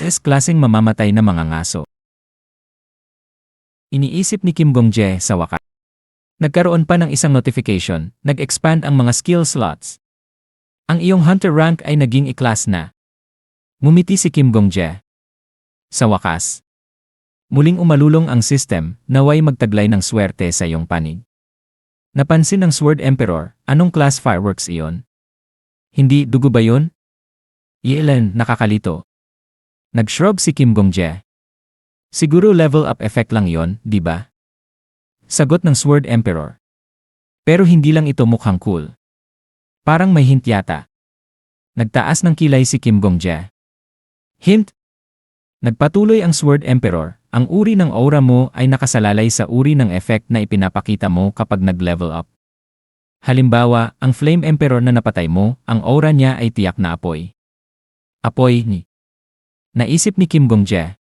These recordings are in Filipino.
SS-klaseng mamamatay na mga ngaso. Iniisip ni Kim Gong-jae sa wakas. Nagkaroon pa ng isang notification, nag-expand ang mga skill slots. Ang iyong hunter rank ay naging I-class na. Ngumiti si Kim Gong-jae. Sa wakas, muling umalulong ang system, naway magtaglay ng swerte sa iyong panig. Napansin ng Sword Emperor, anong class fireworks iyon? Hindi dugo ba yun? Yelan, nakakalito. Nag-shrug si Kim Gong-jae. Siguro level up effect lang yon, di ba? Sagot ng Sword Emperor. Pero hindi lang ito mukhang cool. Parang may hint yata. Nagtaas ng kilay si Kim Gong-jae. Hint? Nagpatuloy ang Sword Emperor, ang uri ng aura mo ay nakasalalay sa uri ng effect na ipinapakita mo kapag nag-level up. Halimbawa, ang Flame Emperor na napatay mo, ang aura niya ay tiyak na apoy. Apoy ni. Naisip ni Kim Gong-jae.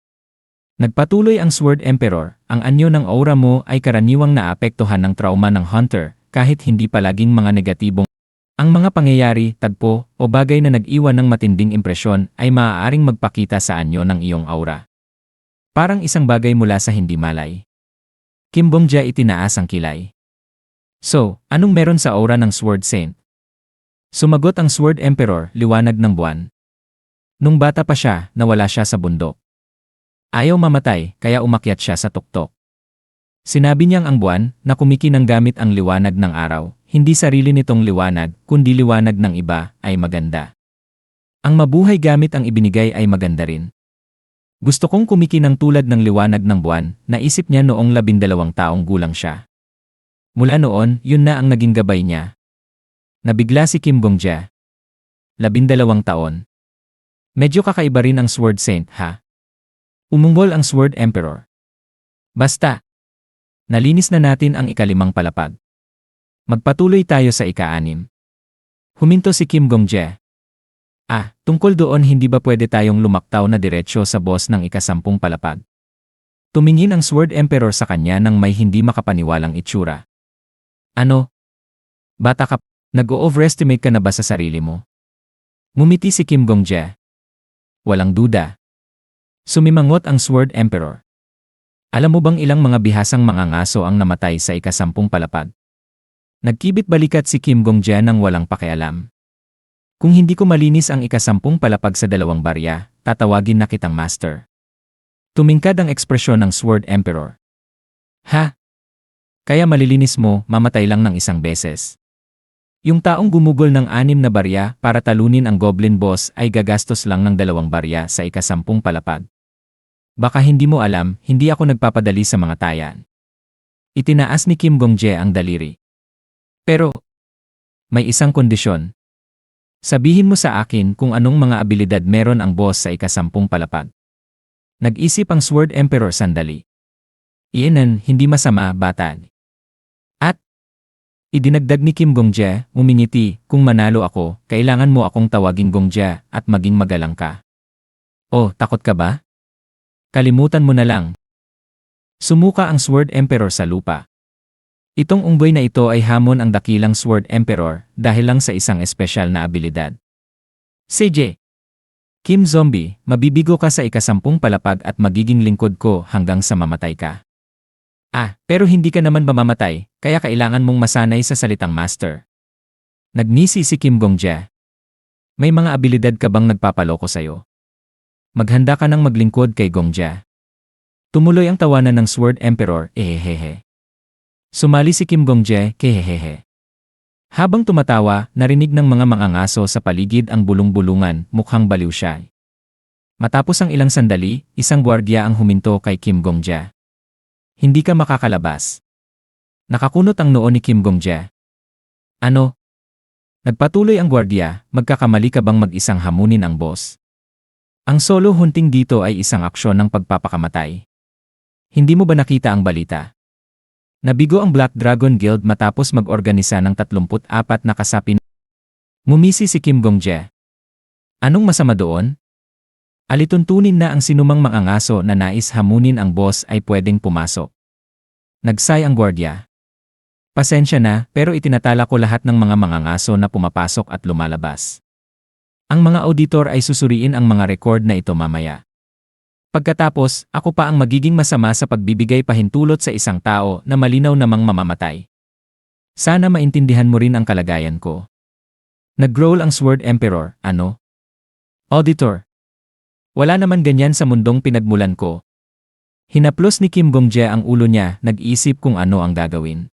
Nagpatuloy ang Sword Emperor, ang anyo ng aura mo ay karaniwang naapektuhan ng trauma ng hunter, kahit hindi palaging mga negatibong. Ang mga pangyayari, tagpo, o bagay na nag-iwan ng matinding impresyon ay maaaring magpakita sa anyo ng iyong aura. Parang isang bagay mula sa hindi malay. Kim Gong-jae itinaas ang kilay. So, anong meron sa aura ng Sword Saint? Sumagot ang Sword Emperor, liwanag ng buwan. Nung bata pa siya, nawala siya sa bundok. Ayaw mamatay, kaya umakyat siya sa tuktok. Sinabi niyang ang buwan, na kumikinang gamit ang liwanag ng araw, hindi sarili nitong liwanag, kundi liwanag ng iba, ay maganda. Ang mabuhay gamit ang ibinigay ay maganda rin. Gusto kong kumikinang tulad ng liwanag ng buwan, naisip niya noong 12 taong gulang siya. Mula noon, yun na ang naging gabay niya. Nabigla si Kim Gong-jae. 12 taon. Medyo kakaiba rin ang Sword Saint, ha? Umungol ang Sword Emperor. Basta. Nalinis na natin ang ika-5 palapag. Magpatuloy tayo sa ika-6. Huminto si Kim Gong-jae. Tungkol doon hindi ba pwede tayong lumaktaw na diretsyo sa boss ng ika-10 palapag? Tumingin ang Sword Emperor sa kanya nang may hindi makapaniwalang itsura. Ano? Bata ka, nag-o-overestimate ka na ba sa sarili mo? Ngumiti si Kim Gong-jae. Walang duda. Sumimangot ang Sword Emperor. Alam mo bang ilang mga bihasang mga ngaso ang namatay sa ika-10 palapag? Nagkibit balikat si Kim Gong-jae nang walang pakialam. Kung hindi ko malinis ang ika-10 palapag sa 2 barya, tatawagin na kitang master. Tumingkad ang ekspresyon ng Sword Emperor. Ha? Kaya malilinis mo, mamatay lang ng 1 beses. Yung taong gumugol ng 6 na barya para talunin ang Goblin Boss ay gagastos lang ng 2 barya sa ika-10 palapag. Baka hindi mo alam, hindi ako nagpapadali sa mga tayan. Itinaas ni Kim Gong-jae ang daliri. Pero, may isang kondisyon. Sabihin mo sa akin kung anong mga abilidad meron ang boss sa ika-10 palapag. Nag-isip ang Sword Emperor sandali. Iyan, hindi masama, bata. At, idinagdag ni Kim Gong-jae, umingiti, kung manalo ako, kailangan mo akong tawaging Gong-jae at maging magalang ka. Oh, takot ka ba? Kalimutan mo na lang. Sumuka ang Sword Emperor sa lupa. Itong unggoy na ito ay hamon ang dakilang Sword Emperor dahil lang sa isang espesyal na abilidad. CJ. Kim Zombie, mabibigo ka sa ika-10 palapag at magiging lingkod ko hanggang sa mamatay ka. Pero hindi ka naman mamamatay, kaya kailangan mong masanay sa salitang master. Nagnisi si Kim Gong-jae. May mga abilidad ka bang nagpapaloko sa'yo? Maghanda ka nang maglingkod kay Gong-jae. Tumuloy ang tawanan ng Sword Emperor, ehehehe. Sumali si Kim Gong-jae, kehehehe. Habang tumatawa, narinig ng mga mangangaso sa paligid ang bulong-bulungan, mukhang baliw siya. Matapos ang ilang sandali, isang gwardiya ang huminto kay Kim Gong-jae. Hindi ka makakalabas. Nakakunot ang noo ni Kim Gong-jae. Ano? Nagpatuloy ang gwardiya, magkakamali ka bang mag-isang hamunin ang boss? Ang solo hunting dito ay isang aksyon ng pagpapakamatay. Hindi mo ba nakita ang balita? Nabigo ang Black Dragon Guild matapos mag-organisa ng 34 na kasapi. Ngumisi si Kim Gong-jae. Anong masama doon? Alituntunin na ang sinumang mangangaso na nais hamunin ang boss ay pwedeng pumasok. Nagsay ang gwardiya. Pasensya na, pero itinatala ko lahat ng mga mangangaso na pumapasok at lumalabas. Ang mga auditor ay susuriin ang mga record na ito mamaya. Pagkatapos, ako pa ang magiging masama sa pagbibigay pahintulot sa isang tao na malinaw namang mamamatay. Sana maintindihan mo rin ang kalagayan ko. Nag-growl ang Sword Emperor, ano? Auditor. Wala naman ganyan sa mundong pinagmulan ko. Hinaplos ni Kim Gong-jae ang ulo niya, nag-iisip kung ano ang gagawin.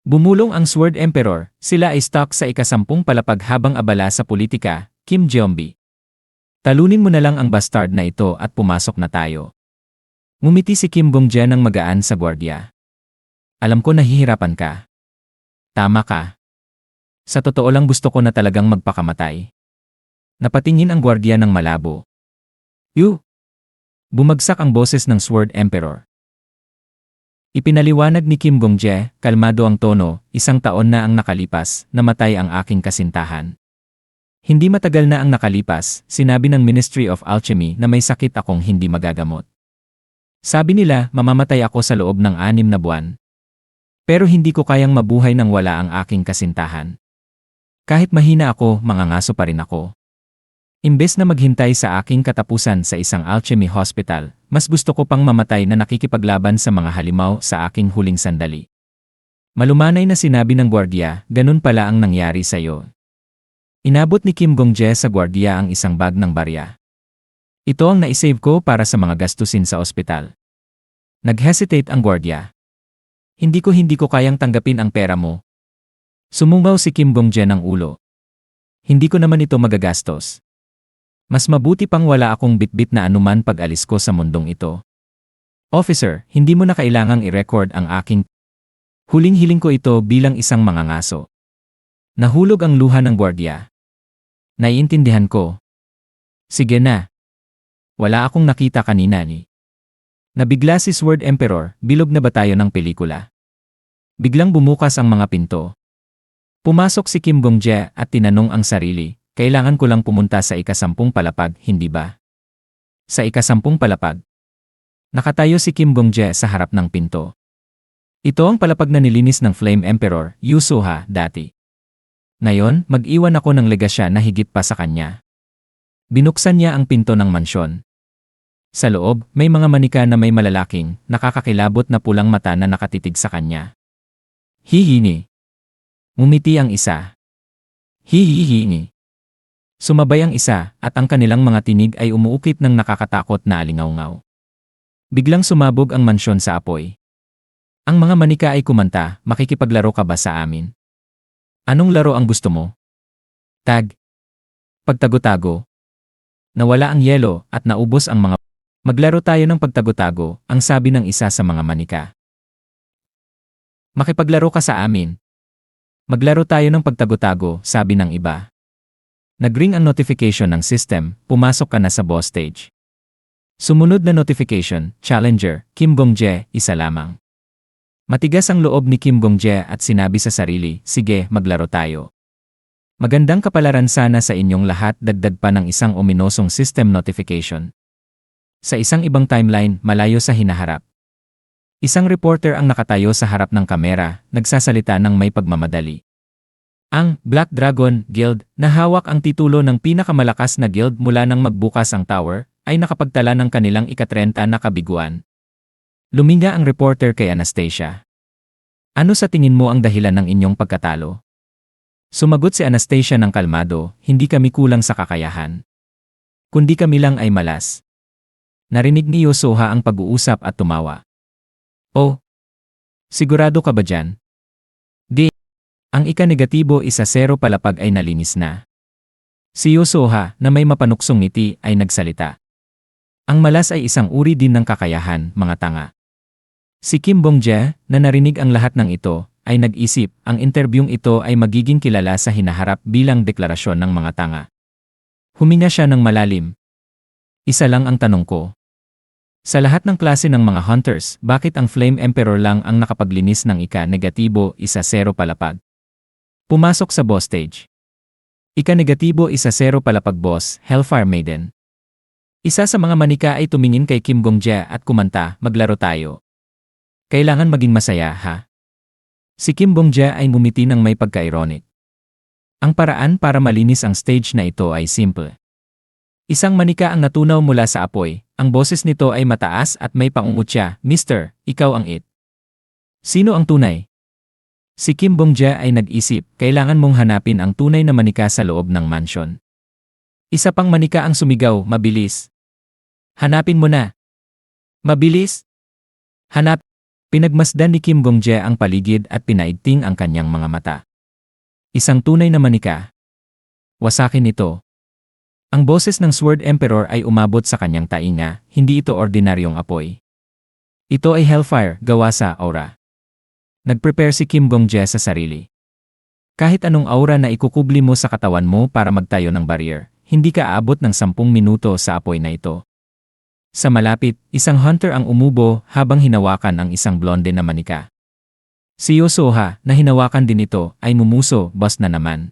Bumulong ang Sword Emperor, sila ay stuck sa ika-10 palapag habang abala sa politika, Kim Jeombi. Talunin mo na lang ang bastard na ito at pumasok na tayo. Ngumiti si Kim Gong-jae ng magaan sa gwardiya. Alam ko nahihirapan ka. Tama ka. Sa totoo lang gusto ko na talagang magpakamatay. Napatingin ang gwardiya ng malabo. You! Bumagsak ang boses ng Sword Emperor. Ipinaliwanag ni Kim Gong-jae, kalmado ang tono, 1 taon na ang nakalipas, namatay ang aking kasintahan. Hindi matagal na ang nakalipas, sinabi ng Ministry of Alchemy na may sakit akong hindi magagamot. Sabi nila, mamamatay ako sa loob ng 6 na buwan. Pero hindi ko kayang mabuhay nang wala ang aking kasintahan. Kahit mahina ako, mangangaso pa rin ako. Imbes na maghintay sa aking katapusan sa isang alchemy hospital, mas gusto ko pang mamatay na nakikipaglaban sa mga halimaw sa aking huling sandali. Malumanay na sinabi ng gwardiya, ganun pala ang nangyari sa iyo. Inabot ni Kim Gong-jae sa gwardiya ang isang bag ng barya. Ito ang naisave ko para sa mga gastusin sa ospital. Nag-hesitate ang gwardiya. Hindi ko kayang tanggapin ang pera mo. Sumungaw si Kim Gong-jae ng ulo. Hindi ko naman ito magagastos. Mas mabuti pang wala akong bitbit na anuman pag-alis ko sa mundong ito. Officer, hindi mo na kailangang i-record ang aking... Huling-hiling ko ito bilang isang mangangaso. Nahulog ang luha ng gwardiya. Naiintindihan ko. Sige na. Wala akong nakita kanina ni. Nabigla si Sword Emperor, bilog na ba tayo ng pelikula? Biglang bumukas ang mga pinto. Pumasok si Kim Gong-jae at tinanong ang sarili, kailangan ko lang pumunta sa ika-10 palapag, hindi ba? Sa ika-10 palapag. Nakatayo si Kim Gong-jae sa harap ng pinto. Ito ang palapag na nilinis ng Flame Emperor, Yu Soha, dati. Ngayon, mag-iwan ako ng legasya na higit pa sa kanya. Binuksan niya ang pinto ng mansyon. Sa loob, may mga manika na may malalaking, nakakakilabot na pulang mata na nakatitig sa kanya. Hihini. Ngumiti ang isa. Hihihini. Sumabay ang isa, at ang kanilang mga tinig ay umuukit ng nakakatakot na alingawngaw. Biglang sumabog ang mansyon sa apoy. Ang mga manika ay kumanta, makikipaglaro ka ba sa amin? Anong laro ang gusto mo? Tag. Pagtago-tago. Nawala ang yelo at naubos ang mga... Maglaro tayo ng pagtago-tago, ang sabi ng isa sa mga manika. Makipaglaro ka sa amin. Maglaro tayo ng pagtago-tago, sabi ng iba. Nag-ring ang notification ng system, pumasok ka na sa boss stage. Sumunod na notification, Challenger, Kim Gong-jae, isa lamang. Matigas ang loob ni Kim Gong-jae at sinabi sa sarili, sige, maglaro tayo. Magandang kapalaran sana sa inyong lahat, dagdag pa ng isang ominosong system notification. Sa isang ibang timeline, malayo sa hinaharap. Isang reporter ang nakatayo sa harap ng kamera, nagsasalita ng may pagmamadali. Ang Black Dragon Guild, na hawak ang titulo ng pinakamalakas na guild mula nang magbukas ang tower, ay nakapagtala ng kanilang ika-30 na kabiguan. Luminga ang reporter kay Anastasia. Ano sa tingin mo ang dahilan ng inyong pagkatalo? Sumagot si Anastasia ng kalmado, hindi kami kulang sa kakayahan. Kundi kami lang ay malas. Narinig ni Yosoha ang pag-uusap at tumawa. Oh, sigurado ka ba dyan? Di. Ang ika-negatibo 1-0 palapag ay nalinis na. Si Yosoha, na may mapanuksong ngiti, ay nagsalita. Ang malas ay isang uri din ng kakayahan, mga tanga. Si Kim Gong-jae, na narinig ang lahat ng ito, ay nag-isip, ang interbyong ito ay magiging kilala sa hinaharap bilang deklarasyon ng mga tanga. Huminga siya ng malalim. Isa lang ang tanong ko. Sa lahat ng klase ng mga hunters, bakit ang Flame Emperor lang ang nakapaglinis ng ika-negatibo 1-0 palapag? Pumasok sa boss stage. Ika-negatibo 1-0 palapag boss, Hellfire Maiden. Isa sa mga manika ay tumingin kay Kim Gong-jae at kumanta, maglaro tayo. Kailangan maging masaya, ha? Si Kim Gong-jae ay ngumiti ng may pagka-ironic. Ang paraan para malinis ang stage na ito ay simple. Isang manika ang natunaw mula sa apoy, Ang boses nito ay mataas at may pangungutya, Mister, ikaw ang it. Sino ang tunay? Si Kim Bong-jae ay nag-isip, kailangan mong hanapin ang tunay na manika sa loob ng mansyon. Isa pang manika ang sumigaw, mabilis. Hanapin mo na. Mabilis? Hanap. Pinagmasdan ni Kim Bong-jae ang paligid at pinaigting ang kanyang mga mata. Isang tunay na manika. Wasakin ito. Ang boses ng Sword Emperor ay umabot sa kanyang tainga, hindi ito ordinaryong apoy. Ito ay Hellfire, gawa sa aura. Nag-prepare si Kim Bong-jae sa sarili. Kahit anong aura na ikukubli mo sa katawan mo para magtayo ng barrier, hindi ka aabot ng 10 minuto sa apoy na ito. Sa malapit, isang hunter ang umubo habang hinawakan ang isang blonde na manika. Si Yosoha, na hinawakan din ito, ay mumuso, boss na naman.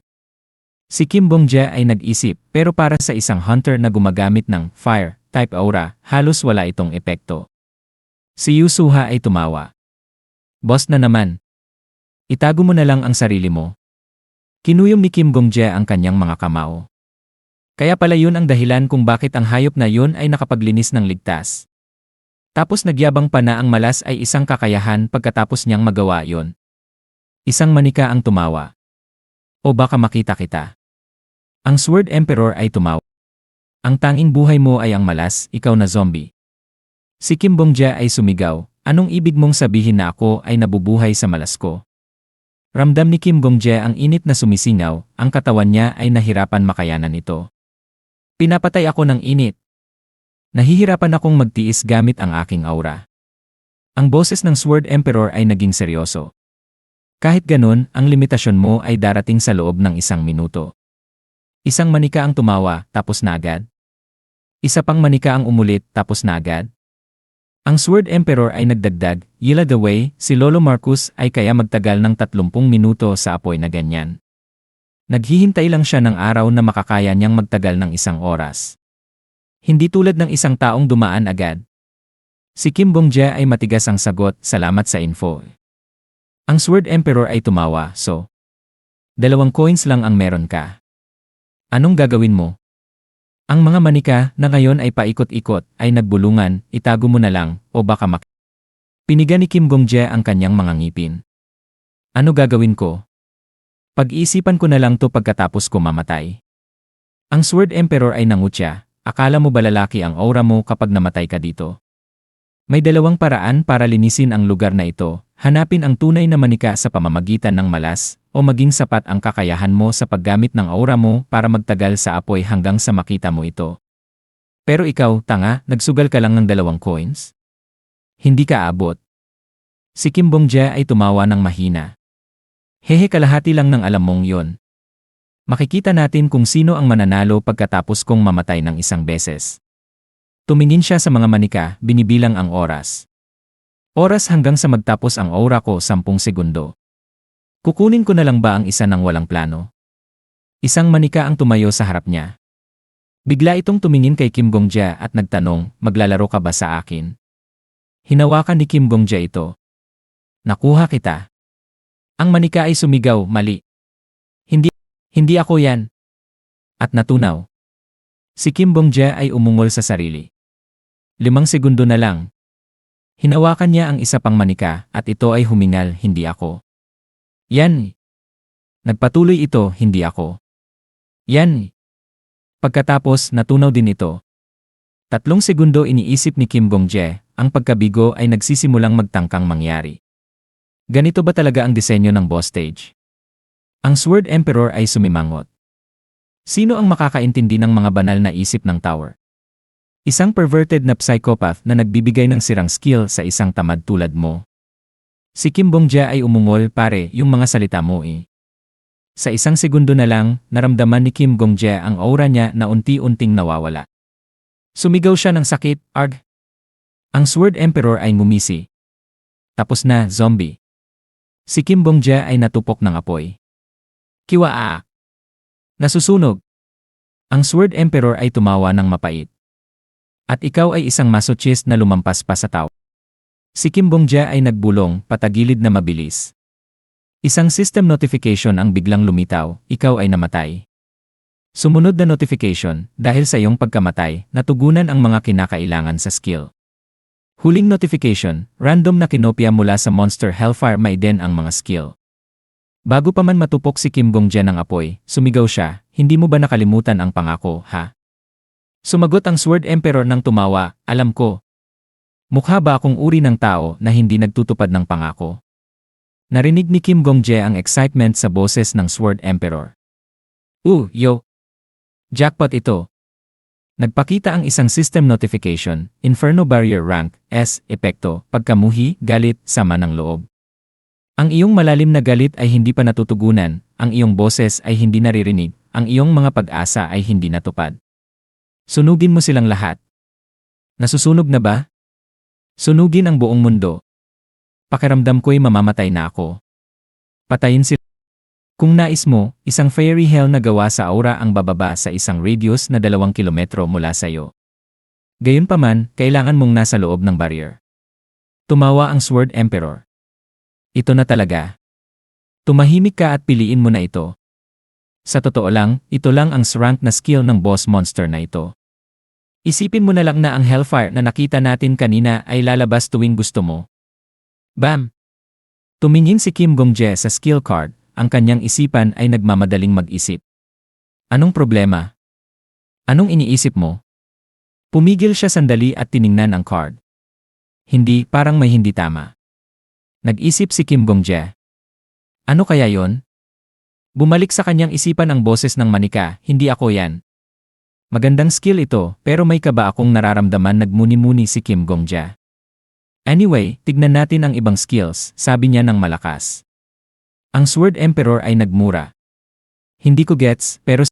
Si Kim Bong-jae ay nag-isip, pero para sa isang hunter na gumagamit ng fire-type aura, halos wala itong epekto. Si Yosoha ay tumawa. Boss na naman. Itago mo na lang ang sarili mo. Kinuyom ni Kim Bong-jae ang kanyang mga kamao. Kaya pala yun ang dahilan kung bakit ang hayop na yun ay nakapaglinis ng ligtas. Tapos nagyabang pa na ang malas ay isang kakayahan pagkatapos niyang magawa yun. Isang manika ang tumawa. O baka makita kita. Ang Sword Emperor ay tumawa. Ang tanging buhay mo ay ang malas, ikaw na zombie. Si Kim Bong-jae ay sumigaw, anong ibig mong sabihin na ako ay nabubuhay sa malas ko? Ramdam ni Kim Bong-jae ang init na sumisingaw, ang katawan niya ay nahirapan makayanan ito. Pinapatay ako ng init. Nahihirapan akong magtiis gamit ang aking aura. Ang boses ng Sword Emperor ay naging seryoso. Kahit ganun, ang limitasyon mo ay darating sa loob ng 1 minuto. Isang manika ang tumawa, tapos na agad. Isa pang manika ang umulit, tapos na agad. Ang Sword Emperor ay nagdagdag, Yila the way, si Lolo Marcus ay kaya magtagal ng 30 minuto sa apoy na ganyan. Naghihintay lang siya ng araw na makakaya niyang magtagal ng 1 oras. Hindi tulad ng isang taong dumaan agad. Si Kim Bong-jae ay matigas ang sagot, salamat sa info. Ang Sword Emperor ay tumawa, so 2 coins lang ang meron ka. Anong gagawin mo? Ang mga manika na ngayon ay paikot-ikot ay nagbulungan, itago mo na lang, o baka Piniga ni Kim Bong-jae ang kanyang mga ngipin. Ano gagawin ko? Pag-iisipan ko na lang to pagkatapos ko mamatay. Ang Sword Emperor ay nangutya, akala mo ba lalaki ang aura mo kapag namatay ka dito? May 2 paraan para linisin ang lugar na ito, hanapin ang tunay na manika sa pamamagitan ng malas, o maging sapat ang kakayahan mo sa paggamit ng aura mo para magtagal sa apoy hanggang sa makita mo ito. Pero ikaw, tanga, nagsugal ka lang ng 2 coins? Hindi ka abot. Si Kim Bong-jae ay tumawa ng mahina. Hehe, kalahati lang ng alam mong yon. Makikita natin kung sino ang mananalo pagkatapos kong mamatay ng 1 beses. Tumingin siya sa mga manika, binibilang ang oras. Oras hanggang sa magtapos ang aura ko 10 segundo. Kukunin ko na lang ba ang isa ng walang plano? Isang manika ang tumayo sa harap niya. Bigla itong tumingin kay Kim Bong-jae at nagtanong, maglalaro ka ba sa akin? Hinawakan ni Kim Bong-jae ito. Nakuha kita. Ang manika ay sumigaw, mali. Hindi ako yan. At natunaw. Si Kim Bong-jae ay umungol sa sarili. 5 segundo na lang. Hinawakan niya ang isa pang manika at ito ay humingal, hindi ako. Yan. Nagpatuloy ito, hindi ako. Yan. Pagkatapos, natunaw din ito. 3 segundo iniisip ni Kim Bong-jae, ang pagkabigo ay nagsisimulang magtangkang mangyari. Ganito ba talaga ang disenyo ng boss stage? Ang Sword Emperor ay sumimangot. Sino ang makakaintindi ng mga banal na isip ng tower? Isang perverted na psychopath na nagbibigay ng sirang skill sa isang tamad tulad mo. Si Kim Bong-jae ay umungol, pare, yung mga salita mo eh. Sa 1 segundo na lang, naramdaman ni Kim Bong-jae ang aura niya na unti-unting nawawala. Sumigaw siya ng sakit, arg. Ang Sword Emperor ay ngumisi. Tapos na, zombie. Si Kim Bong-jae ay natupok ng apoy. Kiwaa. Nasusunog. Ang Sword Emperor ay tumawa ng mapait. At ikaw ay isang masochist na lumampas pa sa tao. Si Kim Bong-jae ay nagbulong, patagilid na mabilis. Isang system notification ang biglang lumitaw, ikaw ay namatay. Sumunod na notification, dahil sa iyong pagkamatay, natugunan ang mga kinakailangan sa skill. Huling notification, random na kinopya mula sa Monster Hellfire Maiden ang mga skill. Bago pa man matupok si Kim Gong-jae ng apoy, sumigaw siya, hindi mo ba nakalimutan ang pangako, ha? Sumagot ang Sword Emperor ng tumawa, alam ko. Mukha ba akong uri ng tao na hindi nagtutupad ng pangako? Narinig ni Kim Gong-jae ang excitement sa boses ng Sword Emperor. Yo! Jackpot ito. Nagpakita ang isang system notification, Inferno Barrier Rank, S, epekto, pagkamuhi, galit, sama ng loob. Ang iyong malalim na galit ay hindi pa natutugunan, ang iyong boses ay hindi naririnig, ang iyong mga pag-asa ay hindi natupad. Sunugin mo silang lahat. Nasusunog na ba? Sunugin ang buong mundo. Pakiramdam ko'y mamamatay na ako. Patayin sila. Kung nais mo, isang fairy hell na gawa sa aura ang bababa sa isang radius na 2 kilometro mula sa iyo. Gayunpaman, kailangan mong nasa loob ng barrier. Tumawa ang Sword Emperor. Ito na talaga. Tumahimik ka at piliin mo na ito. Sa totoo lang, ito lang ang rank na skill ng boss monster na ito. Isipin mo na lang na ang Hellfire na nakita natin kanina ay lalabas tuwing gusto mo. Bam! Tumingin si Kim Gong-jae sa skill card. Ang kanyang isipan ay nagmamadaling mag-isip. Anong problema? Anong iniisip mo? Pumigil siya sandali at tiningnan ang card. Hindi, parang may hindi tama. Nag-isip si Kim Gong-jae. Ano kaya yon? Bumalik sa kanyang isipan ang boses ng manika, hindi ako yan. Magandang skill ito, pero may kaba akong nararamdaman, nagmuni-muni si Kim Gong-jae. Anyway, tignan natin ang ibang skills, sabi niya ng malakas. Ang Sword Emperor ay nagmura. Hindi ko gets, pero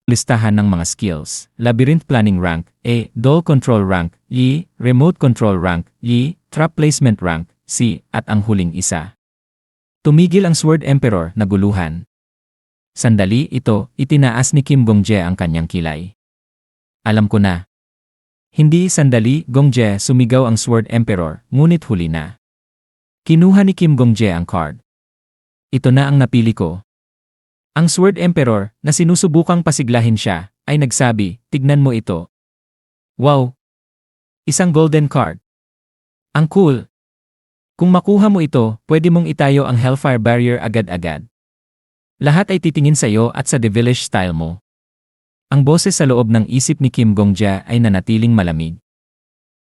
listahan ng mga skills, Labyrinth Planning Rank, A, Doll Control Rank, Y, Remote Control Rank, Y, Trap Placement Rank, C, at ang huling isa. Tumigil ang Sword Emperor, naguluhan. Sandali, itinaas ni Kim Gong-jae ang kanyang kilay. Alam ko na. Hindi sandali, Gong-jae, sumigaw ang Sword Emperor, ngunit huli na. Kinuha ni Kim Gong-jae ang card. Ito na ang napili ko. Ang Sword Emperor, na sinusubukang pasiglahin siya, ay nagsabi, tignan mo ito. Wow! Isang golden card. Ang cool! Kung makuha mo ito, pwede mong itayo ang Hellfire Barrier agad-agad. Lahat ay titingin sa iyo at sa devilish style mo. Ang boses sa loob ng isip ni Kim Gong-jae ay nanatiling malamig.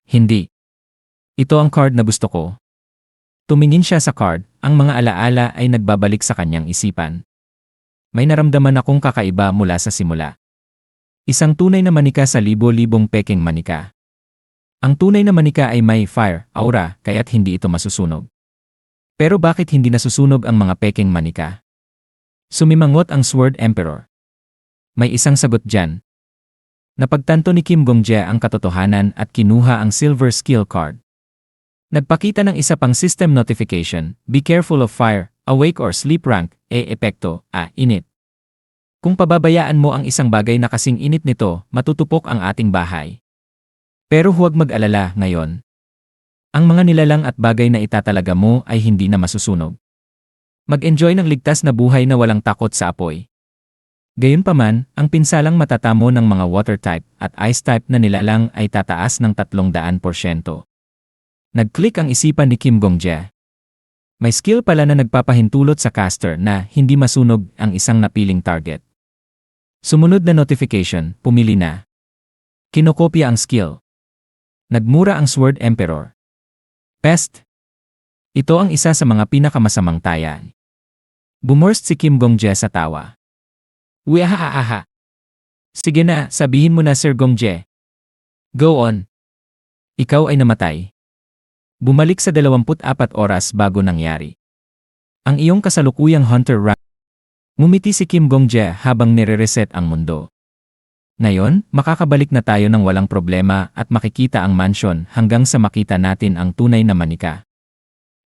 Hindi. Ito ang card na gusto ko. Tumingin siya sa card, ang mga alaala ay nagbabalik sa kanyang isipan. May naramdaman akong kakaiba mula sa simula. Isang tunay na manika sa libo-libong peking manika. Ang tunay na manika ay may fire, aura, kaya't hindi ito masusunog. Pero bakit hindi nasusunog ang mga peking manika? Sumimangot ang Sword Emperor. May isang sagot dyan. Napagtanto ni Kim Gong-jae ang katotohanan at kinuha ang silver skill card. Nagpakita ng isa pang system notification, be careful of fire, awake or sleep rank, A, epekto, A, init. Kung pababayaan mo ang isang bagay na kasing init nito, matutupok ang ating bahay. Pero huwag mag-alala ngayon. Ang mga nilalang at bagay na itatalaga mo ay hindi na masusunog. Mag-enjoy ng ligtas na buhay na walang takot sa apoy. Gayunpaman, ang pinsalang matatamo ng mga water type at ice type na nilalang ay tataas ng 300%. Nag-click ang isipan ni Kim Gong-jae. May skill pala na nagpapahintulot sa caster na hindi masunog ang isang napiling target. Sumunod na notification, pumili na. Kinokopya ang skill. Nagmura ang Sword Emperor. Pest. Ito ang isa sa mga pinakamasamang taya. Bumurst si Kim Gong-jae sa tawa. Wiahahaha. Sige na, sabihin mo na Sir Gong-jae. Go on. Ikaw ay namatay. Bumalik sa 24 oras bago nangyari. Ang iyong kasalukuyang hunter rank. Ngumiti si Kim Gong-jae habang nire-reset ang mundo. Ngayon, makakabalik na tayo ng walang problema at makikita ang mansion hanggang sa makita natin ang tunay na manika.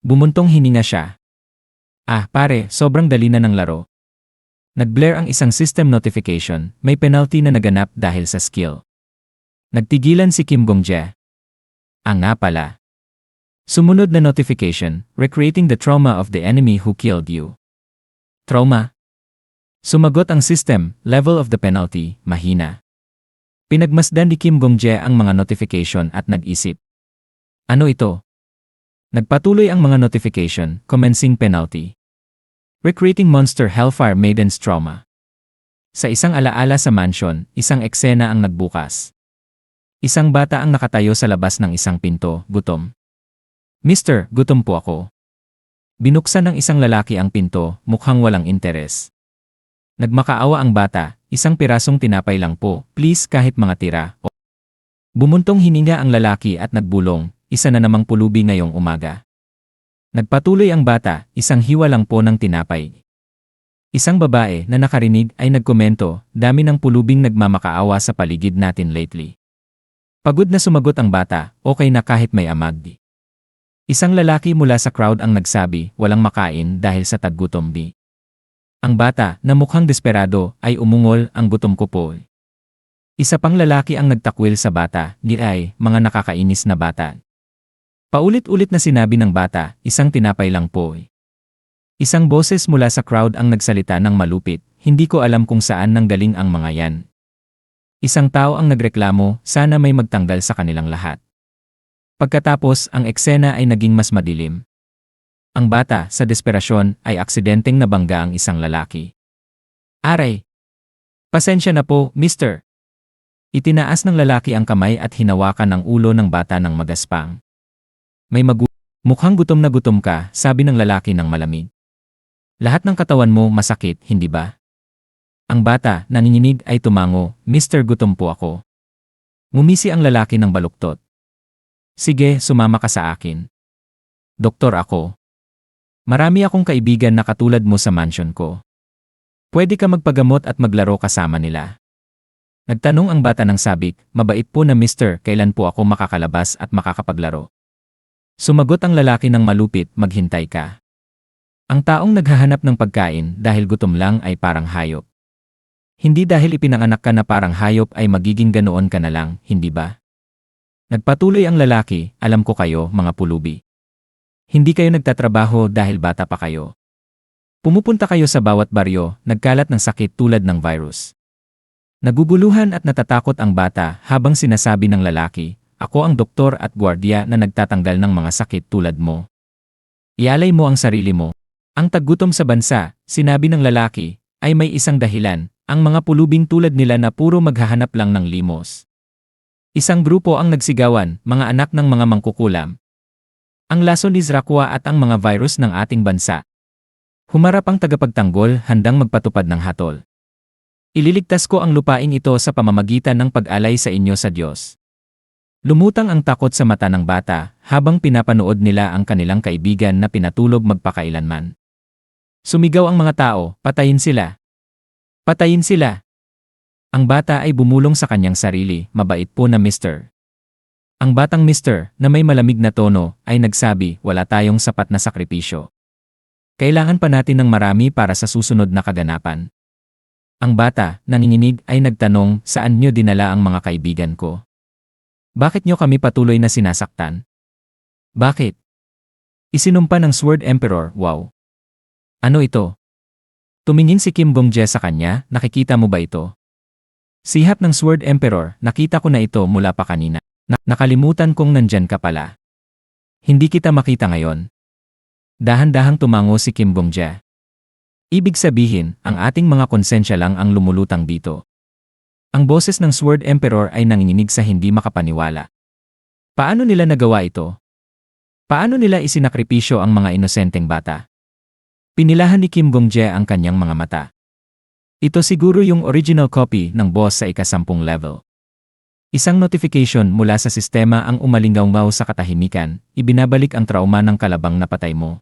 Bumuntong hininga siya. Ah, pare, sobrang dali na ng laro. Nag-blare ang isang system notification, may penalty na naganap dahil sa skill. Nagtigilan si Kim Gong-jae. Nga pala. Sumunod na notification, recreating the trauma of the enemy who killed you. Trauma? Sumagot ang system, level of the penalty, mahina. Pinagmasdan ni Kim Gong-jae ang mga notification at nag-isip. Ano ito? Nagpatuloy ang mga notification, commencing penalty. Recreating Monster Hellfire Maiden's Trauma. Sa isang alaala sa mansion, isang eksena ang nagbukas. Isang bata ang nakatayo sa labas ng isang pinto, gutom. Mister, gutom po ako. Binuksan ng isang lalaki ang pinto, mukhang walang interes. Nagmakaawa ang bata, isang pirasong tinapay lang po, please kahit mga tira. Bumuntong hininga ang lalaki at nagbulong, isa na namang pulubi ngayong umaga. Nagpatuloy ang bata, isang hiwa lang po ng tinapay. Isang babae na nakarinig ay nagkomento, dami ng pulubing nagmamakaawa sa paligid natin lately. Pagod na sumagot ang bata, okay na kahit may amag. Isang lalaki mula sa crowd ang nagsabi, walang makain dahil sa taggutom di. Ang bata, na mukhang desperado, ay umungol, ang gutom ko po. Isa pang lalaki ang nagtakwil sa bata, di ay, mga nakakainis na bata. Paulit-ulit na sinabi ng bata, isang tinapay lang po. Isang boses mula sa crowd ang nagsalita ng malupit, hindi ko alam kung saan nanggaling ang mga yan. Isang tao ang nagreklamo, sana may magtanggal sa kanilang lahat. Pagkatapos, ang eksena ay naging mas madilim. Ang bata, sa desperasyon, ay aksidenteng nabangga ang isang lalaki. Aray! Pasensya na po, mister. Itinaas ng lalaki ang kamay at hinawakan ang ulo ng bata ng magaspang. Mukhang gutom na gutom ka, sabi ng lalaki ng malamig. Lahat ng katawan mo masakit, hindi ba? Ang bata, nanginginig ay tumango, Mister, gutom po ako. Ngumisi ang lalaki ng baluktot. Sige, sumama ka sa akin. Doktor ako. Marami akong kaibigan na katulad mo sa mansion ko. Pwede ka magpagamot at maglaro kasama nila. Nagtanong ang bata ng sabik, mabait po na mister, kailan po ako makakalabas at makakapaglaro? Sumagot ang lalaki ng malupit, maghintay ka. Ang taong naghahanap ng pagkain dahil gutom lang ay parang hayop. Hindi dahil ipinanganak ka na parang hayop ay magiging ganoon ka na lang, hindi ba? Nagpatuloy ang lalaki, alam ko kayo, mga pulubi. Hindi kayo nagtatrabaho dahil bata pa kayo. Pumupunta kayo sa bawat baryo, nagkalat ng sakit tulad ng virus. Naguguluhan at natatakot ang bata habang sinasabi ng lalaki, ako ang doktor at gwardiya na nagtatanggal ng mga sakit tulad mo. Ialay mo ang sarili mo. Ang taggutom sa bansa, sinabi ng lalaki, ay may isang dahilan, ang mga pulubing tulad nila na puro maghahanap lang ng limos. Isang grupo ang nagsigawan, mga anak ng mga mangkukulam. Ang lason ni Zrakwa at ang mga virus ng ating bansa. Humarap ang tagapagtanggol, handang magpatupad ng hatol. Ililigtas ko ang lupain ito sa pamamagitan ng pag-alay sa inyo sa Diyos. Lumutang ang takot sa mata ng bata habang pinapanood nila ang kanilang kaibigan na pinatulog magpakailanman. Sumigaw ang mga tao, patayin sila. Patayin sila. Ang bata ay bumulong sa kanyang sarili, mabait po na mister. Ang batang mister, na may malamig na tono, ay nagsabi, wala tayong sapat na sakripisyo. Kailangan pa natin ng marami para sa susunod na kaganapan. Ang bata, nanginginig, ay nagtanong, saan nyo dinala ang mga kaibigan ko? Bakit nyo kami patuloy na sinasaktan? Bakit? Isinumpa ng Sword Emperor, wow. Ano ito? Tumingin si Kim Gong-jae sa kanya, nakikita mo ba ito? Sihap ng Sword Emperor, nakita ko na ito mula pa kanina. Nakalimutan kong nandyan ka pala. Hindi kita makita ngayon. Dahan-dahang tumango si Kim Gong-jae. Ibig sabihin, ang ating mga konsensya lang ang lumulutang dito. Ang boses ng Sword Emperor ay nanginginig sa hindi makapaniwala. Paano nila nagawa ito? Paano nila isinakripisyo ang mga inosenteng bata? Pinilahan ni Kim Gong-jae ang kanyang mga mata. Ito siguro yung original copy ng boss sa ika-10 level. Isang notification mula sa sistema ang umalingaw sa katahimikan, ibinabalik ang trauma ng kalabang napatay mo.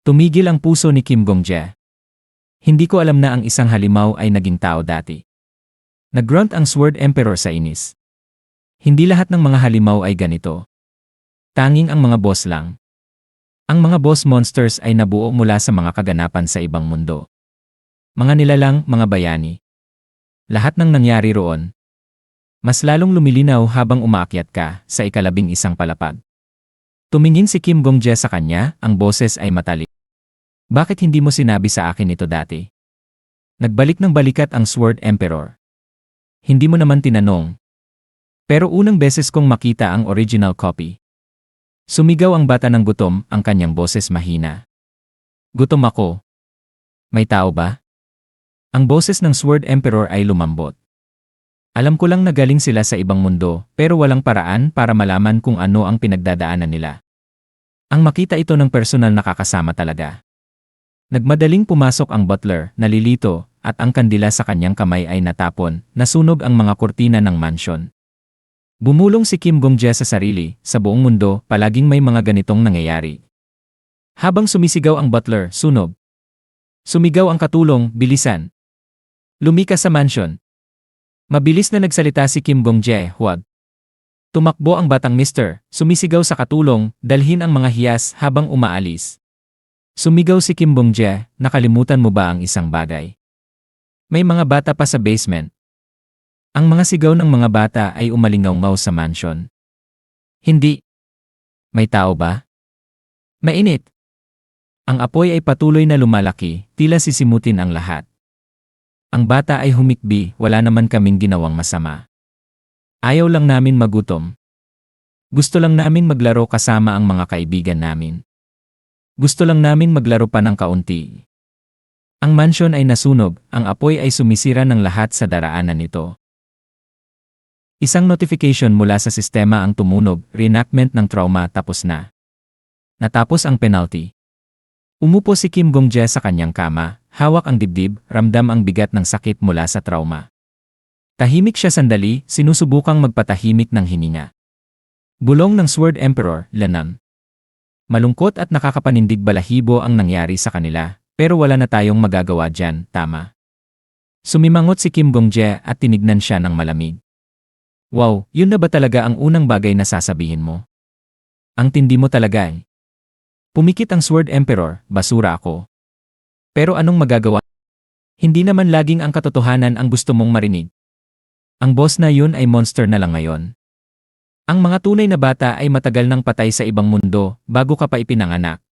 Tumigil ang puso ni Kim Gong-jae. Hindi ko alam na ang isang halimaw ay naging tao dati. Nag-grunt ang Sword Emperor sa inis. Hindi lahat ng mga halimaw ay ganito. Tanging ang mga boss lang. Ang mga boss monsters ay nabuo mula sa mga kaganapan sa ibang mundo. Mga nilalang, mga bayani. Lahat ng nangyari roon. Mas lalong lumilinaw habang umaakyat ka sa ika-11 palapag. Tumingin si Kim Gong-jae sa kanya, ang boses ay matalik. Bakit hindi mo sinabi sa akin ito dati? Nagbalik ng balikat ang Sword Emperor. Hindi mo naman tinanong. Pero unang beses kong makita ang original copy. Sumigaw ang bata ng gutom, ang kanyang boses mahina. Gutom ako. May tao ba? Ang boses ng Sword Emperor ay lumambot. Alam ko lang na galing sila sa ibang mundo, pero walang paraan para malaman kung ano ang pinagdadaanan nila. Ang makita ito ng personal nakakasama talaga. Nagmadaling pumasok ang butler, nalilito, at ang kandila sa kanyang kamay ay natapon, nasunog ang mga kurtina ng mansyon. Bumulong si Kim Gong-jae sa sarili, sa buong mundo, palaging may mga ganitong nangyayari. Habang sumisigaw ang butler, sunog. Sumigaw ang katulong, bilisan. Lumikas sa mansyon. Mabilis na nagsalita si Kim Gong-jae, huwag. Tumakbo ang batang mister, sumisigaw sa katulong, dalhin ang mga hiyas habang umaalis. Sumigaw si Kim Gong-jae, nakalimutan mo ba ang isang bagay? May mga bata pa sa basement. Ang mga sigaw ng mga bata ay umalingaw-ngaw sa mansion. Hindi. May tao ba? Mainit. Ang apoy ay patuloy na lumalaki, tila sisimutin ang lahat. Ang bata ay humikbi, wala naman kaming ginawang masama. Ayaw lang namin magutom. Gusto lang namin maglaro kasama ang mga kaibigan namin. Gusto lang namin maglaro pa ng kaunti. Ang mansyon ay nasunog, ang apoy ay sumisira ng lahat sa daraanan nito. Isang notification mula sa sistema ang tumunog, reenactment ng trauma tapos na. Natapos ang penalty. Umupo si Kim Gong-jae sa kanyang kama, hawak ang dibdib, ramdam ang bigat ng sakit mula sa trauma. Tahimik siya sandali, sinusubukang magpatahimik ng hininga. Bulong ng Sword Emperor, Lanam. Malungkot at nakakapanindig balahibo ang nangyari sa kanila, pero wala na tayong magagawa dyan, tama. Sumimangot si Kim Gong-jae at tinignan siya ng malamig. Wow, yun na ba talaga ang unang bagay na sasabihin mo? Ang tindi mo talaga eh. Pumikit ang Sword Emperor, basura ako. Pero anong magagawa? Hindi naman laging ang katotohanan ang gusto mong marinig. Ang boss na yun ay monster na lang ngayon. Ang mga tunay na bata ay matagal nang patay sa ibang mundo bago ka pa ipinanganak.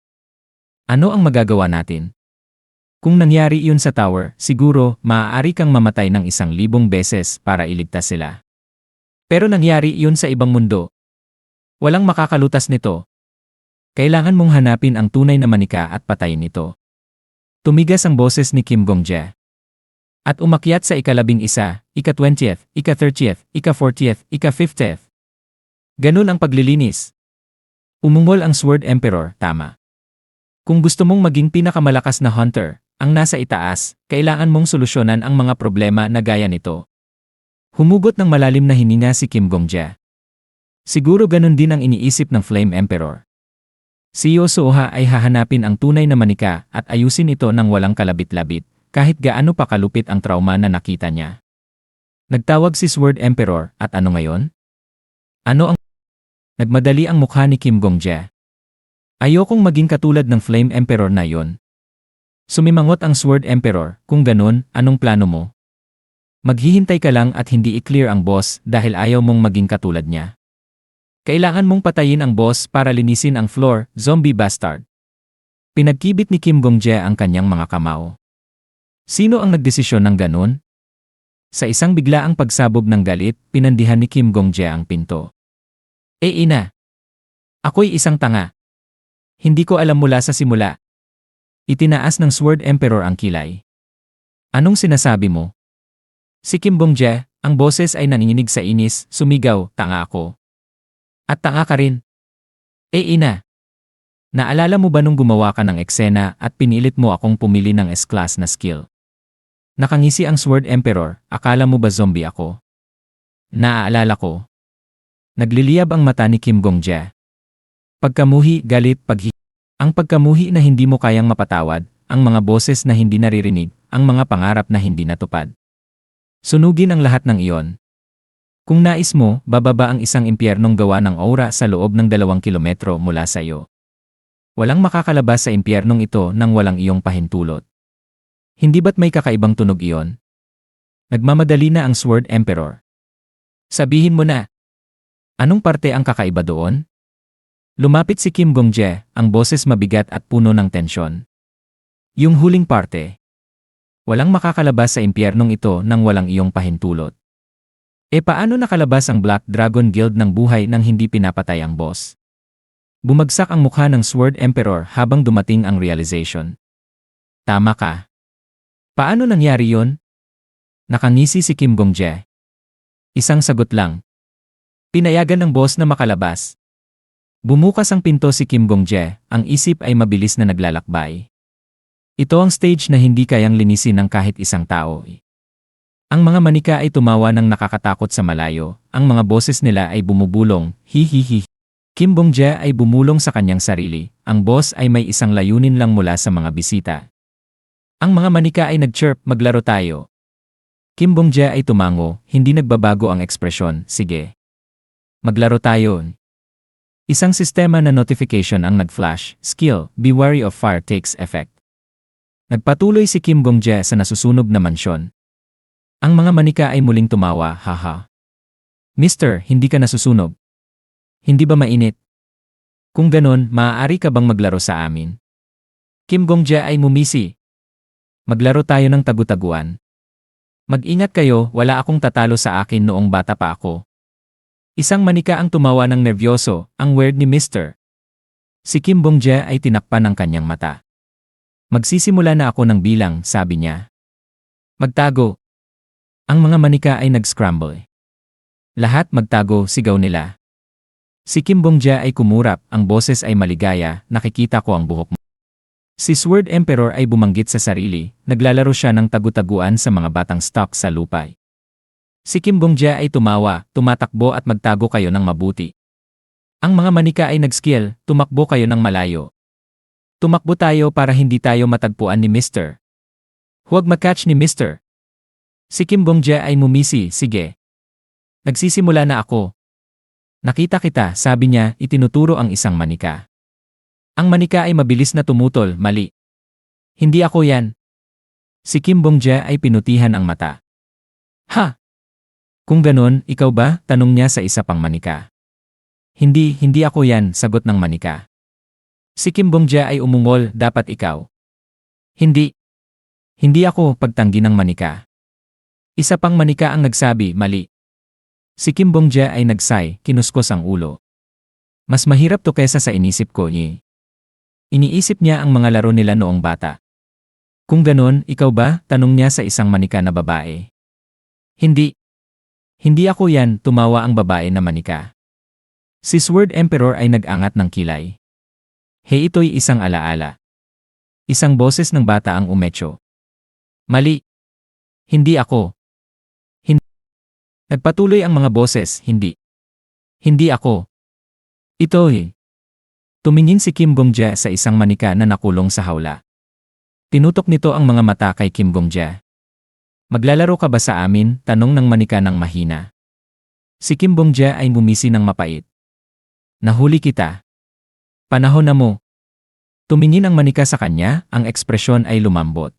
Ano ang magagawa natin? Kung nangyari iyon sa tower, siguro maaari kang mamatay ng 1,000 beses para iligtas sila. Pero nangyari iyon sa ibang mundo. Walang makakalutas nito. Kailangan mong hanapin ang tunay na manika at patayin ito. Tumigas ang boses ni Kim Gong-jae. At umakyat sa ika-11, ika-20th, ika-30th, ika-40th, ika-50th. Ganun ang paglilinis. Umungol ang Sword Emperor, tama. Kung gusto mong maging pinakamalakas na hunter, ang nasa itaas, kailangan mong solusyonan ang mga problema na gaya nito. Humugot ng malalim na hininga si Kim Gong-jae. Siguro ganun din ang iniisip ng Flame Emperor. Si Yosuoha ay hahanapin ang tunay na manika at ayusin ito ng walang kalabit-labit, kahit gaano pa kalupit ang trauma na nakita niya. Nagtawag si Sword Emperor, at ano ngayon? Ano ang Nagmadali ang mukha ni Kim Gong-jae. Ayokong maging katulad ng Flame Emperor na yon. Sumimangot ang Sword Emperor, kung ganun, anong plano mo? Maghihintay ka lang at hindi i-clear ang boss dahil ayaw mong maging katulad niya. Kailangan mong patayin ang boss para linisin ang floor, zombie bastard. Pinagkibit ni Kim Gong-jae ang kanyang mga kamao. Sino ang nagdesisyon ng ganun? Sa isang biglaang pagsabog ng galit, pinandihan ni Kim Gong-jae ang pinto. Ina. Ako'y isang tanga. Hindi ko alam mula sa simula. Itinaas ng Sword Emperor ang kilay. Anong sinasabi mo? Si Kim Gong-jae, ang boses ay nanginginig sa inis, sumigaw, tanga ako. At tanga ka rin. Ina. Naalala mo ba nung gumawa ka ng eksena at pinilit mo akong pumili ng S-class na skill? Nakangisi ang Sword Emperor, akala mo ba zombie ako? Naaalala ko. Nagliliyab ang mata ni Kim Gong-jae. Pagkamuhi, galit, Ang pagkamuhi na hindi mo kayang mapatawad, ang mga boses na hindi naririnig, ang mga pangarap na hindi natupad. Sunugin ang lahat ng iyon. Kung nais mo, bababa ang isang impyernong gawa ng aura sa loob ng 2 kilometro mula sa iyo. Walang makakalabas sa impyernong ito nang walang iyong pahintulot. Hindi ba't may kakaibang tunog iyon? Nagmamadali na ang Sword Emperor. Sabihin mo na. Anong parte ang kakaiba doon? Lumapit si Kim Gong-jae, ang boses mabigat at puno ng tensyon. Yung huling parte. Walang makakalabas sa impyernong ito nang walang iyong pahintulot. E paano nakalabas ang Black Dragon Guild ng buhay nang hindi pinapatay ang boss? Bumagsak ang mukha ng Sword Emperor habang dumating ang realization. Tama ka. Paano nangyari yon? Nakangisi si Kim Gong-jae. Isang sagot lang. Pinayagan ng boss na makalabas. Bumukas ang pinto si Kim Gong-jae, ang isip ay mabilis na naglalakbay. Ito ang stage na hindi kayang linisin ng kahit isang tao. Ang mga manika ay tumawa ng nakakatakot sa malayo, ang mga boses nila ay bumubulong, hihihi. Kim Gong-jae ay bumulong sa kanyang sarili, ang boss ay may isang layunin lang mula sa mga bisita. Ang mga manika ay nag-chirp, maglaro tayo. Kim Gong-jae ay tumango, hindi nagbabago ang ekspresyon, sige. Maglaro tayo. Isang sistema na notification ang nag-flash, skill, be wary of fire takes effect. Nagpatuloy si Kim Gong-jae sa nasusunog na mansyon. Ang mga manika ay muling tumawa, haha. Mister, hindi ka nasusunog. Hindi ba mainit? Kung ganon, maaari ka bang maglaro sa amin? Kim Gong-jae ay mumisi. Maglaro tayo ng tagu-taguan. Mag-ingat kayo, wala akong tatalo sa akin noong bata pa ako. Isang manika ang tumawa ng nervyoso, ang weird ni Mr. Si Kim Gong-jae ay tinakpan ng kanyang mata. Magsisimula na ako ng bilang, sabi niya. Magtago. Ang mga manika ay nag-scramble. Lahat magtago, sigaw nila. Si Kim Gong-jae ay kumurap, ang boses ay maligaya, nakikita ko ang buhok mo. Si Sword Emperor ay bumanggit sa sarili, naglalaro siya ng tagu-taguan sa mga batang stock sa lupay. Si Kim Gong-jae ay tumawa, tumatakbo at magtago kayo ng mabuti. Ang mga manika ay nag-skill, tumakbo kayo ng malayo. Tumakbo tayo para hindi tayo matagpuan ni Mr. Huwag makatch ni Mr. Si Kim Gong-jae ay mumisi, sige. Nagsisimula na ako. Nakita kita, sabi niya, itinuturo ang isang manika. Ang manika ay mabilis na tumutol, mali. Hindi ako yan. Si Kim Gong-jae ay pinutihan ang mata. Ha? Kung ganon, ikaw ba? Tanong niya sa isa pang manika. Hindi ako yan, sagot ng manika. Si Kim Gong-jae ay umungol, dapat ikaw. Hindi ako, pagtanggi ng manika. Isa pang manika ang nagsabi, mali. Si Kim Gong-jae ay nagsay, kinuskos ang ulo. Mas mahirap to kesa sa inisip ko niya. Iniisip niya ang mga laro nila noong bata. Kung ganon, ikaw ba? Tanong niya sa isang manika na babae. Hindi ako yan, tumawa ang babae na manika. Si Sword Emperor ay nag-angat ng kilay. Hey, ito'y isang alaala. Isang boses ng bata ang umetso. Mali. Hindi ako. Nagpatuloy ang mga boses, hindi. Hindi ako. Ito'y. Tumingin si Kim Gong-jae sa isang manika na nakulong sa hawla. Tinutok nito ang mga mata kay Kim Gong-jae. Maglalaro ka ba sa amin? Tanong ng manika ng mahina. Si Kim Gong-jae ay bumisi ng mapait. Nahuli kita. Panahon na mo. Tumingin ang manika sa kanya, ang ekspresyon ay lumambot.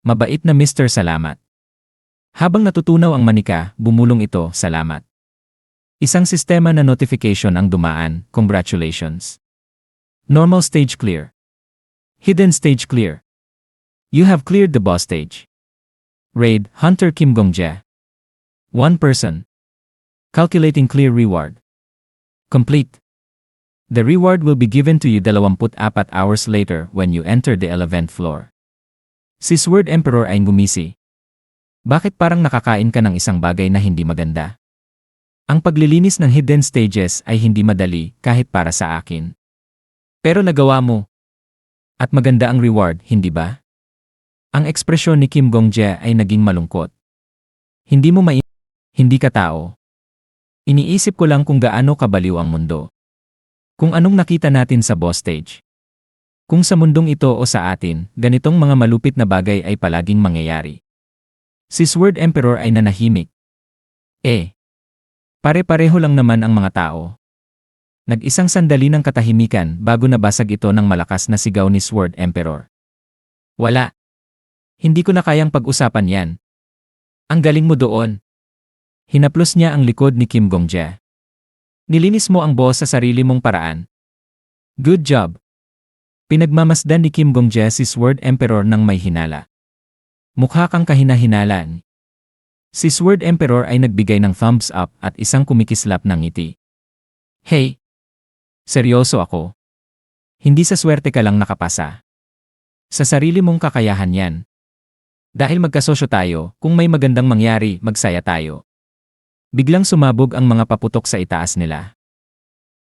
Mabait na Mr. Salamat. Habang natutunaw ang manika, bumulong ito, salamat. Isang sistema na notification ang dumaan, congratulations. Normal stage clear. Hidden stage clear. You have cleared the boss stage. Raid, Hunter Kim Gong-jae. 1 person. Calculating clear reward. Complete. The reward will be given to you 24 hours later when you enter the 11th floor. Si Sword Emperor ay gumisi. Bakit parang nakakain ka ng isang bagay na hindi maganda? Ang paglilinis ng hidden stages ay hindi madali kahit para sa akin. Pero nagawa mo. At maganda ang reward, hindi ba? Ang ekspresyon ni Kim Gong-jae ay naging malungkot. Hindi ka tao. Iniisip ko lang kung gaano kabaliw ang mundo. Kung anong nakita natin sa boss stage. Kung sa mundong ito o sa atin, ganitong mga malupit na bagay ay palaging mangyayari. Si Sword Emperor ay nanahimik. Pare-pareho lang naman ang mga tao. Nag-isang sandali ng katahimikan bago nabasag ito ng malakas na sigaw ni Sword Emperor. Wala. Hindi ko na kayang pag-usapan yan. Ang galing mo doon. Hinaplos niya ang likod ni Kim Gong-jae. Nilinis mo ang boss sa sarili mong paraan. Good job. Pinagmamasdan ni Kim Gong-jae si Sword Emperor ng may hinala. Mukha kang kahina-hinalan. Si Sword Emperor ay nagbigay ng thumbs up at isang kumikislap ng ngiti. Hey! Seryoso ako. Hindi sa swerte ka lang nakapasa. Sa sarili mong kakayahan yan. Dahil magkasosyo tayo, kung may magandang mangyari, magsaya tayo. Biglang sumabog ang mga paputok sa itaas nila.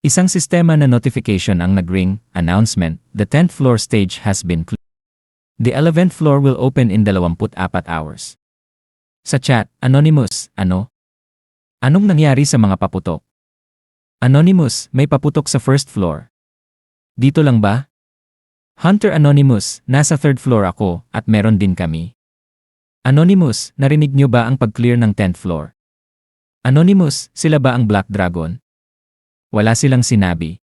Isang sistema na notification ang nag-ring, announcement, the 10th floor stage has been cleared. The 11th floor will open in 24 hours. Sa chat, Anonymous, ano? Anong nangyari sa mga paputok? Anonymous, may paputok sa first floor. Dito lang ba? Hunter Anonymous, nasa third floor ako, at meron din kami. Anonymous, narinig niyo ba ang pag-clear ng 10th floor? Anonymous, sila ba ang Black Dragon? Wala silang sinabi.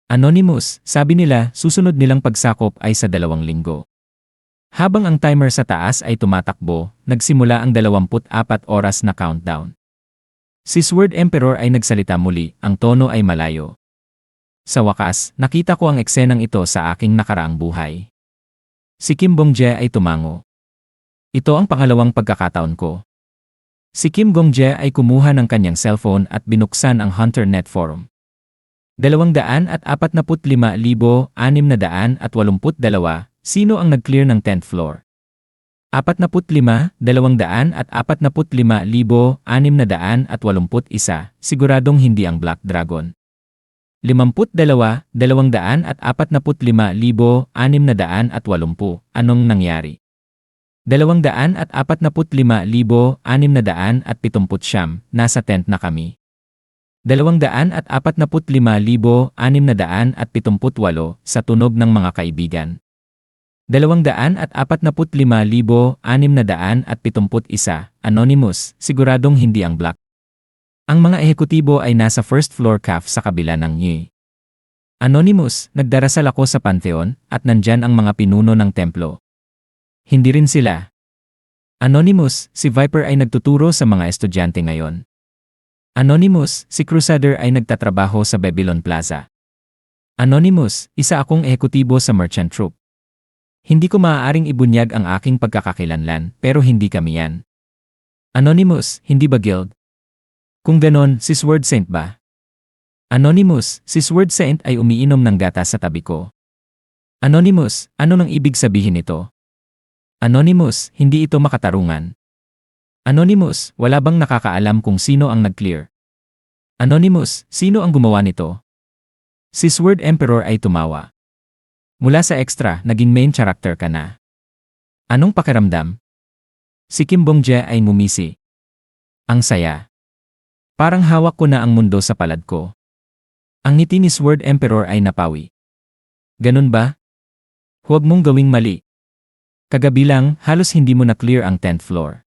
Anonymous, sabi nila susunod nilang pagsakop ay sa 2 linggo. Habang ang timer sa taas ay tumatakbo, nagsimula ang 24 oras na countdown. Si Sword Emperor ay nagsalita muli, ang tono ay malayo. Sa wakas, nakita ko ang eksenang ito sa aking nakaraang buhay. Si Kim Bong-jae ay tumango. Ito ang pangalawang pagkakataon ko. Si Kim Bong-jae ay kumuha ng kanyang cellphone at binuksan ang HunterNet forum. 245,682, sino ang nag-clear ng 10th floor? 45,245,681, siguradong hindi ang Black Dragon. 52,245,680, anong nangyari? 245,679, nasa tent na kami. 245,678, sa tunog ng mga kaibigan. 245,671, Anonymous, siguradong hindi ang Black. Ang mga ehekutibo ay nasa first floor calf sa kabila ng Nye. Anonymous, nagdarasal ako sa Pantheon, at nandyan ang mga pinuno ng templo. Hindi rin sila. Anonymous, si Viper ay nagtuturo sa mga estudyante ngayon. Anonymous, si Crusader ay nagtatrabaho sa Babylon Plaza. Anonymous, isa akong ehekutibo sa Merchant Troop. Hindi ko maaaring ibunyag ang aking pagkakakilanlan, pero hindi kami yan. Anonymous, hindi ba guild? Kung ganon, si Sword Saint ba? Anonymous, si Sword Saint ay umiinom ng gatas sa tabi ko. Anonymous, ano nang ibig sabihin nito? Anonymous, hindi ito makatarungan. Anonymous, wala bang nakakaalam kung sino ang nag-clear? Anonymous, sino ang gumawa nito? Si Sword Emperor ay tumawa. Mula sa extra, naging main character ka na. Anong pakiramdam? Si Kim Bong-jae ay ngumisi. Ang saya. Parang hawak ko na ang mundo sa palad ko. Ang ngiti ni Sword Emperor ay napawi. Ganun ba? Huwag mong gawing mali. Kagabi lang, halos hindi mo na-clear ang 10th floor.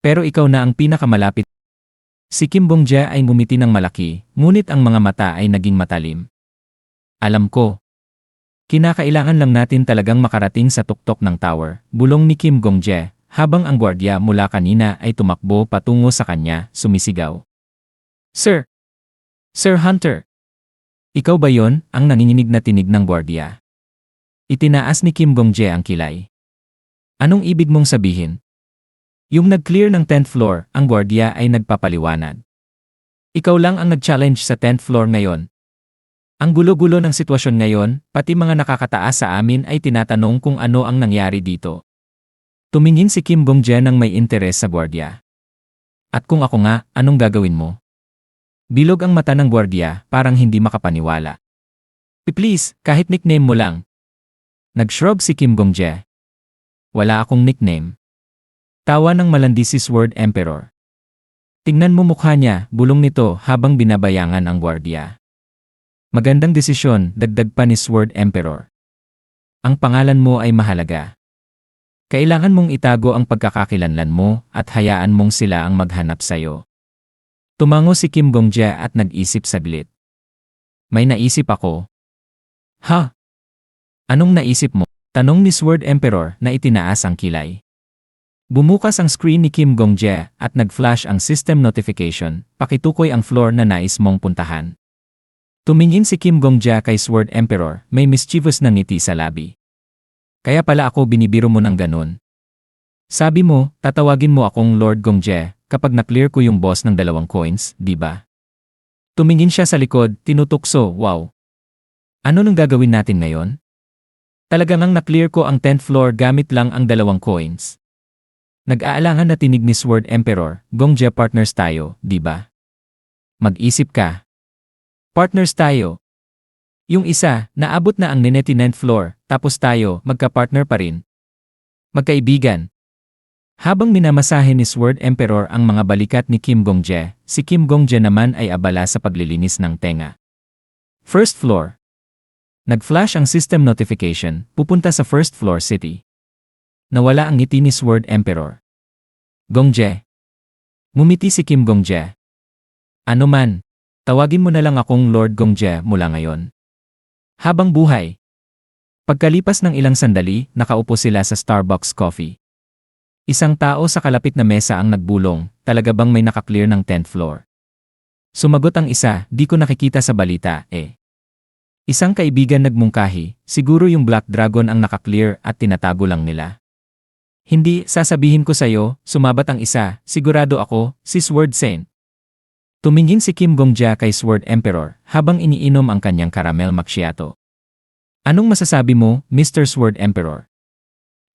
Pero ikaw na ang pinakamalapit. Si Kim Bong-jae ay ngumiti ng malaki, ngunit ang mga mata ay naging matalim. Alam ko. Kinakailangan lang natin talagang makarating sa tuktok ng tower, bulong ni Kim Bong-jae, habang ang gwardiya mula kanina ay tumakbo patungo sa kanya, sumisigaw. Sir! Sir Hunter! Ikaw ba yon? Ang nanginginig na tinig ng gwardiya. Itinaas ni Kim Bong-jae ang kilay. Anong ibig mong sabihin? Yung nag-clear ng 10th floor, ang gwardiya ay nagpapaliwanag. Ikaw lang ang nag-challenge sa 10th floor ngayon. Ang gulo-gulo ng sitwasyon ngayon, pati mga nakakataas sa amin ay tinatanong kung ano ang nangyari dito. Tumingin si Kim Bong-jae ng may interes sa gwardiya. At kung ako nga, anong gagawin mo? Bilog ang mata ng gwardiya, parang hindi makapaniwala. Please, kahit nickname mo lang. Nag-shrug si Kim Bong-jae. Wala akong nickname. Tawa ng malandi si Sword Emperor. Tingnan mo mukha niya, bulong nito habang binabayangan ang gwardiya. Magandang desisyon, dagdag pa ni Sword Emperor. Ang pangalan mo ay mahalaga. Kailangan mong itago ang pagkakakilanlan mo at hayaan mong sila ang maghanap sa'yo. Tumango si Kim Bong-jae at nag-isip saglit. May naisip ako. Ha? Anong naisip mo? Tanong ni Sword Emperor na itinaas ang kilay. Bumukas ang screen ni Kim Bong-jae at nag-flash ang system notification, pakitukoy ang floor na nais mong puntahan. Tumingin si Kim Bong-jae kay Sword Emperor, may mischievous na ngiti sa labi. Kaya pala ako binibiro mo ng ganun. Sabi mo, tatawagin mo akong Lord Gongje kapag na-clear ko yung boss ng 2 coins, di ba? Tumingin siya sa likod, tinutukso, wow. Ano nang gagawin natin ngayon? Talagang na-clear ko ang 10th floor gamit lang ang 2 coins. Nag-aalangan na tinig ni Sword Emperor, Gongje partners tayo, di ba? Mag-isip ka. Partners tayo. Yung isa, naabot na ang 9th floor, tapos tayo, magka-partner pa rin. Magkaibigan. Habang minamasahe ni Sword Emperor ang mga balikat ni Kim Gongje, si Kim Gongje naman ay abala sa paglilinis ng tenga. First floor. Nag-flash ang system notification, pupunta sa first floor city. Nawala ang ngiti ni Sword Emperor. Gongje. Ngumiti si Kim Gongje. Ano man, tawagin mo na lang akong Lord Gongje mula ngayon. Habang buhay. Pagkalipas ng ilang sandali, nakaupo sila sa Starbucks coffee. Isang tao sa kalapit na mesa ang nagbulong, talaga bang may nakaklear ng 10th floor? Sumagot ang isa, di ko nakikita sa balita, eh. Isang kaibigan nagmungkahi, siguro yung Black Dragon ang nakaklear at tinatago lang nila. Hindi, sasabihin ko sa'yo, sumabat ang isa, sigurado ako, si Sword Saint. Tumingin si Kim Gongje kay Sword Emperor habang iniinom ang kanyang caramel macchiato. Anong masasabi mo, Mr. Sword Emperor?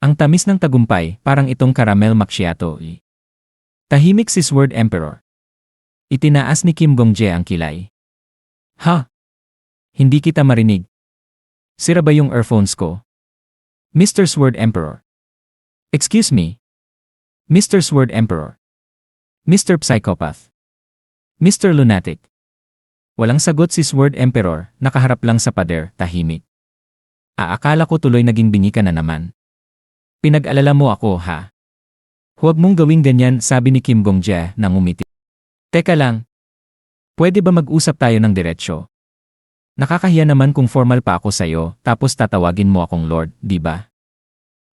Ang tamis ng tagumpay, parang itong caramel macchiato. Tahimik si Sword Emperor. Itinaas ni Kim Gongje ang kilay. Ha? Hindi kita marinig. Sira ba yung earphones ko? Mr. Sword Emperor. Excuse me. Mr. Sword Emperor. Mr. Psychopath. Mr. Lunatic. Walang sagot si Sword Emperor, nakaharap lang sa pader, tahimik. Akala ko tuloy naging bingi ka na naman. Pinag-alala mo ako, ha? Huwag mong gawing ganyan, sabi ni Kim Gongje nang umiti. Teka lang. Pwede ba mag-usap tayo ng diretsyo? Nakakahiya naman kung formal pa ako sa'yo, tapos tatawagin mo akong Lord, di ba?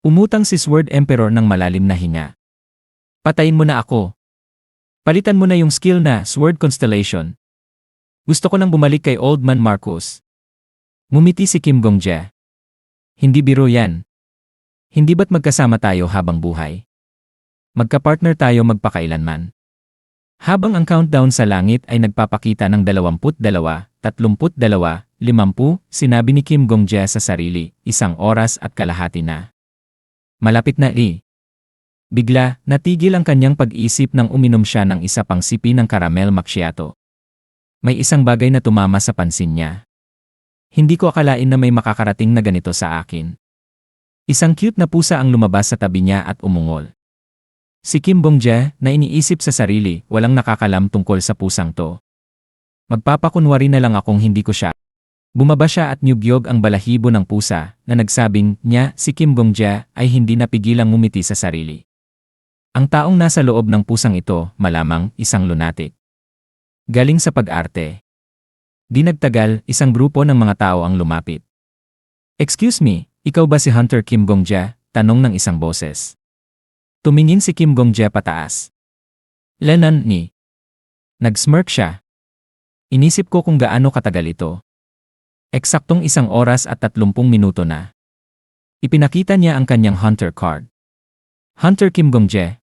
Umutang si Sword Emperor ng malalim na hinga. Patayin mo na ako. Palitan mo na yung skill na Sword Constellation. Gusto ko nang bumalik kay Old Man Marcus. Ngumiti si Kim Gongje. Hindi biro yan. Hindi ba't magkasama tayo habang buhay? Magka-partner tayo magpakailanman. Habang ang countdown sa langit ay nagpapakita ng 22, 32, 50, sinabi ni Kim Gongje sa sarili, 1 oras at kalahati na. Malapit na Bigla, natigil ang kanyang pag-isip nang uminom siya ng isa pang sipi ng caramel macchiato. May isang bagay na tumama sa pansin niya. Hindi ko akalain na may makakarating na ganito sa akin. Isang cute na pusa ang lumabas sa tabi niya at umungol. Si Kim Gongje, na iniisip sa sarili, walang nakakalam tungkol sa pusang to. Magpapakunwari na lang akong hindi ko siya. Bumaba siya at nyugyog ang balahibo ng pusa na nagsabing niya si Kim Gongje ay hindi napigilang ngumiti sa sarili. Ang taong nasa loob ng pusang ito, malamang, isang lunatic. Galing sa pag-arte. Di nagtagal, isang grupo ng mga tao ang lumapit. Excuse me, ikaw ba si Hunter Kim Gongje? Tanong ng isang boses. Tumingin si Kim Gongje pataas. Lenon ni. Nag-smirk siya. Inisip ko kung gaano katagal ito. Eksaktong 1 oras at 30 minuto na. Ipinakita niya ang kanyang Hunter card. Hunter Kim Gongje.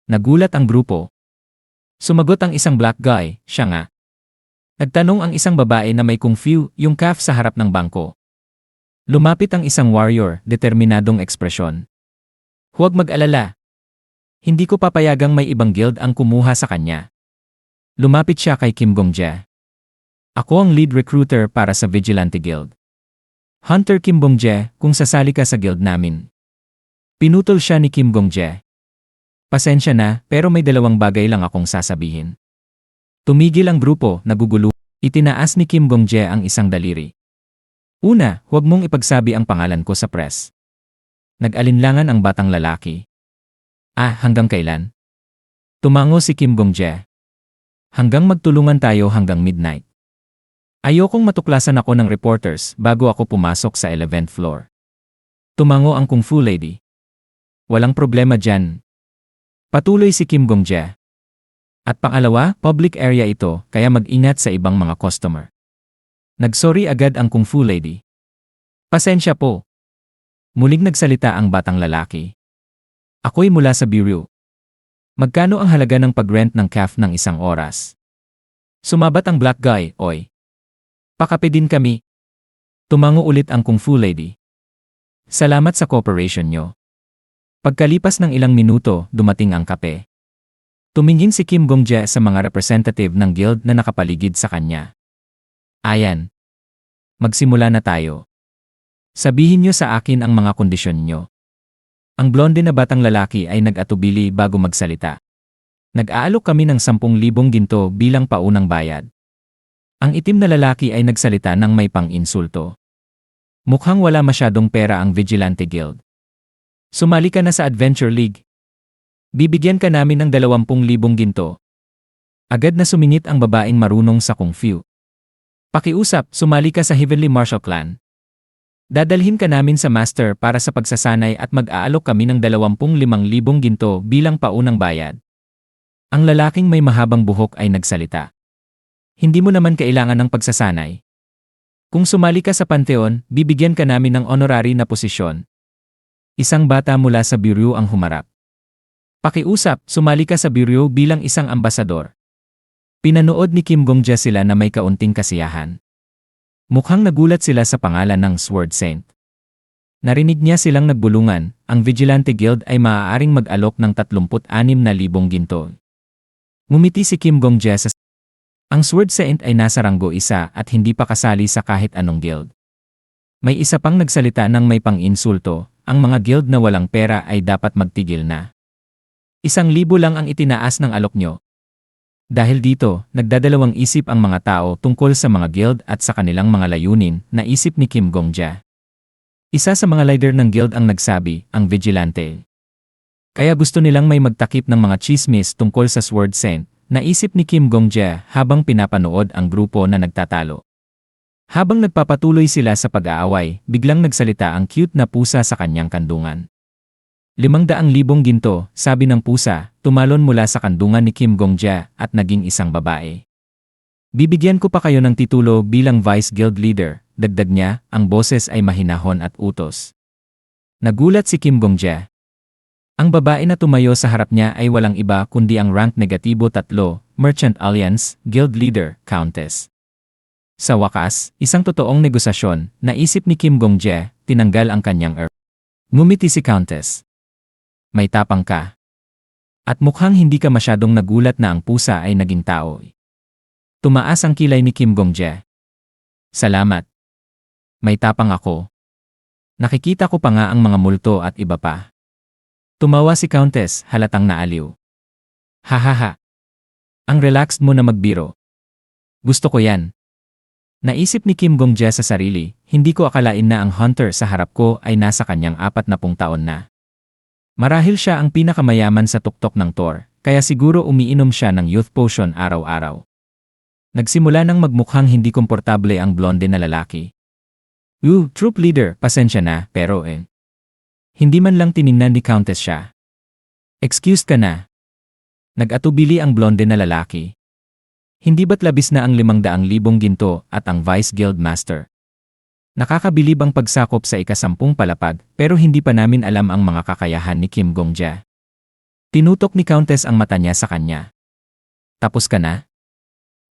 Nagulat ang grupo. Sumagot ang isang black guy, siya nga. Nagtanong ang isang babae na may kung fu, yung calf sa harap ng bangko. Lumapit ang isang warrior, determinadong ekspresyon. Huwag mag-alala. Hindi ko papayagang may ibang guild ang kumuha sa kanya. Lumapit siya kay Kim Gongje. Ako ang lead recruiter para sa Vigilante Guild. Hunter Kim Gongje, kung sasali ka sa guild namin. Pinutol siya ni Kim Gongje. Pasensya na, pero may 2 bagay lang akong sasabihin. Tumigil ang grupo, nagugulo. Itinaas ni Kim Gongje ang isang daliri. Una, huwag mong ipagsabi ang pangalan ko sa press. Nag-alinlangan ang batang lalaki. Hanggang kailan? Tumango si Kim Gongje. Hanggang magtulungan tayo hanggang midnight. Ayokong matuklasan ako ng reporters bago ako pumasok sa 11th floor. Tumango ang kung fu lady. Walang problema dyan. Patuloy si Kim Gongje. At pangalawa, public area ito, kaya mag-ingat sa ibang mga customer. Nagsorry agad ang kung fu lady. Pasensya po. Muling nagsalita ang batang lalaki. Ako'y mula sa Bureau. Magkano ang halaga ng pag-rent ng calf ng isang oras? Sumabat ang black guy, oy. Pakape din kami. Tumango ulit ang kung fu lady. Salamat sa cooperation nyo. Pagkalipas ng ilang minuto, dumating ang kape. Tumingin si Kim Gong-jae sa mga representative ng guild na nakapaligid sa kanya. Ayan. Magsimula na tayo. Sabihin nyo sa akin ang mga kondisyon nyo. Ang blonde na batang lalaki ay nag-atubili bago magsalita. Nag-aalok kami ng 10,000 ginto bilang paunang bayad. Ang itim na lalaki ay nagsalita ng may pang-insulto. Mukhang wala masyadong pera ang Vigilante Guild. Sumali ka na sa Adventure League. Bibigyan ka namin ng 20,000 ginto. Agad na sumingit ang babaeng marunong sa kung fu. Pakiusap, sumali ka sa Heavenly Martial Clan. Dadalhin ka namin sa master para sa pagsasanay at mag-aalok kami ng 25,000 ginto bilang paunang bayad. Ang lalaking may mahabang buhok ay nagsalita. Hindi mo naman kailangan ng pagsasanay. Kung sumali ka sa Pantheon, bibigyan ka namin ng honorary na posisyon. Isang bata mula sa Bureau ang humarap. Pakiusap, sumali ka sa Bureau bilang isang ambasador. Pinanood ni Kim Gong-jae sila na may kaunting kasiyahan. Mukhang nagulat sila sa pangalan ng Sword Saint. Narinig niya silang nagbulungan, ang Vigilante Guild ay maaaring mag-alok ng 36,000 ginto. Ngumiti si Kim Gong-jae sa ang Sword Saint ay nasa ranggo 1 at hindi pa kasali sa kahit anong guild. May isa pang nagsalita ng may pang-insulto, ang mga guild na walang pera ay dapat magtigil na. 1,000 lang ang itinaas ng alok nyo. Dahil dito, nagdadalawang isip ang mga tao tungkol sa mga guild at sa kanilang mga layunin, naisip ni Kim Gong-jae. Isa sa mga leader ng guild ang nagsabi, ang Vigilante. Kaya gusto nilang may magtakip ng mga chismis tungkol sa Sword Saint, naisip ni Kim Gong-jae habang pinapanood ang grupo na nagtatalo. Habang nagpapatuloy sila sa pag-aaway, biglang nagsalita ang cute na pusa sa kanyang kandungan. 500,000 ginto, sabi ng pusa, tumalon mula sa kandungan ni Kim Gong-jae at naging isang babae. Bibigyan ko pa kayo ng titulo bilang Vice Guild Leader, dagdag niya, ang boses ay mahinahon at utos. Nagulat si Kim Gong-jae. Ang babae na tumayo sa harap niya ay walang iba kundi ang rank negatibo 3, Merchant Alliance, Guild Leader, Countess. Sa wakas, isang totoong negosasyon, naisip ni Kim Gong-jae, tinanggal ang kanyang Ngumiti si Countess. May tapang ka. At mukhang hindi ka masyadong nagulat na ang pusa ay naging tao. Tumaas ang kilay ni Kim Gong-jae. Salamat. May tapang ako. Nakikita ko pa nga ang mga multo at iba pa. Tumawa si Countess, halatang naaliw. Hahaha. Ang relaxed mo na magbiro. Gusto ko yan. Naisip ni Kim Gong-jae sa sarili, hindi ko akalain na ang hunter sa harap ko ay nasa kanyang 40 taon na. Marahil siya ang pinakamayaman sa tuktok ng Thor, kaya siguro umiinom siya ng youth potion araw-araw. Nagsimula nang magmukhang hindi komportable ang blonde na lalaki. Troop leader, pasensya na, pero hindi man lang tiningnan ni Countess siya. Excused ka na. Nag-atubili ang blonde na lalaki. Hindi ba't labis na ang 500,000 ginto at ang Vice Guild Master? Nakakabilib ang pagsakop sa ika-10 palapag pero hindi pa namin alam ang mga kakayahan ni Kim Gong-jae. Tinutok ni Countess ang mata niya sa kanya. Tapos ka na?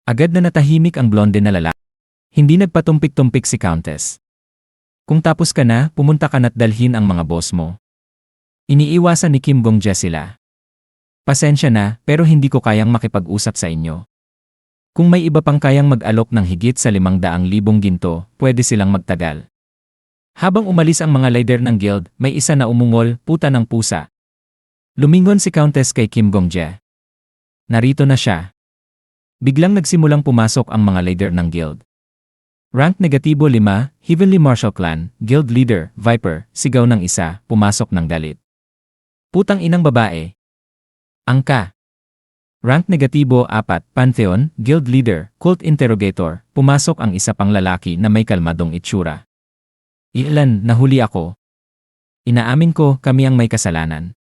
Agad na natahimik ang blonde na lalaki. Hindi nagpatumpik-tumpik si Countess. Kung tapos ka na, pumunta ka na't dalhin ang mga boss mo. Iniiwasan ni Kim Gong-jae sila. Pasensya na, pero hindi ko kayang makipag-usap sa inyo. Kung may iba pang kayang mag-alok ng higit sa 500,000 ginto, pwede silang magtagal. Habang umalis ang mga leader ng guild, may isa na umungol, puta ng pusa. Lumingon si Countess kay Kim Gong-jae. Narito na siya. Biglang nagsimulang pumasok ang mga leader ng guild. Rank negatibo 5, Heavenly Martial Clan, Guild Leader, Viper, sigaw ng isa, pumasok ng galit. Putang inang babae. Angka. Rank negatibo 4, Pantheon, Guild Leader, Cult Interrogator, pumasok ang isa pang lalaki na may kalmadong itsura. Ilan, nahuli ako. Inaamin ko, kami ang may kasalanan.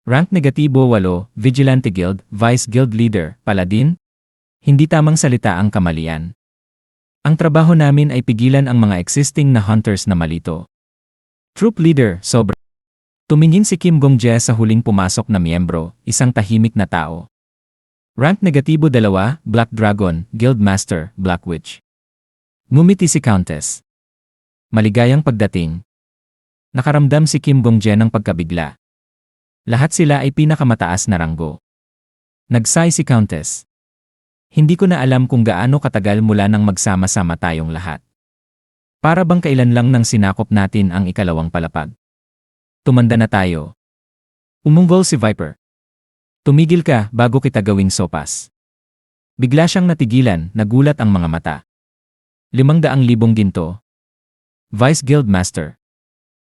Rank negatibo 8, Vigilante Guild, Vice Guild Leader, Paladin. Hindi tamang salita ang kamalian. Ang trabaho namin ay pigilan ang mga existing na hunters na malito. Troop Leader, sobra. Tumingin si Kim Gong-jae sa huling pumasok na miyembro, isang tahimik na tao. Rank negatibo 2, Black Dragon, Guild Master, Black Witch. Ngumiti si Countess. Maligayang pagdating. Nakaramdam si Kim Gong-jae ng pagkabigla. Lahat sila ay pinakamataas na ranggo. Nagsay si Countess. Hindi ko na alam kung gaano katagal mula nang magsama-sama tayong lahat. Para bang kailan lang nang sinakop natin ang ikalawang palapag. Tumanda na tayo. Umunggol si Viper. Tumigil ka bago kita gawing sopas. Bigla siyang natigilan, nagulat ang mga mata. 500,000 ginto. Vice Guild Master.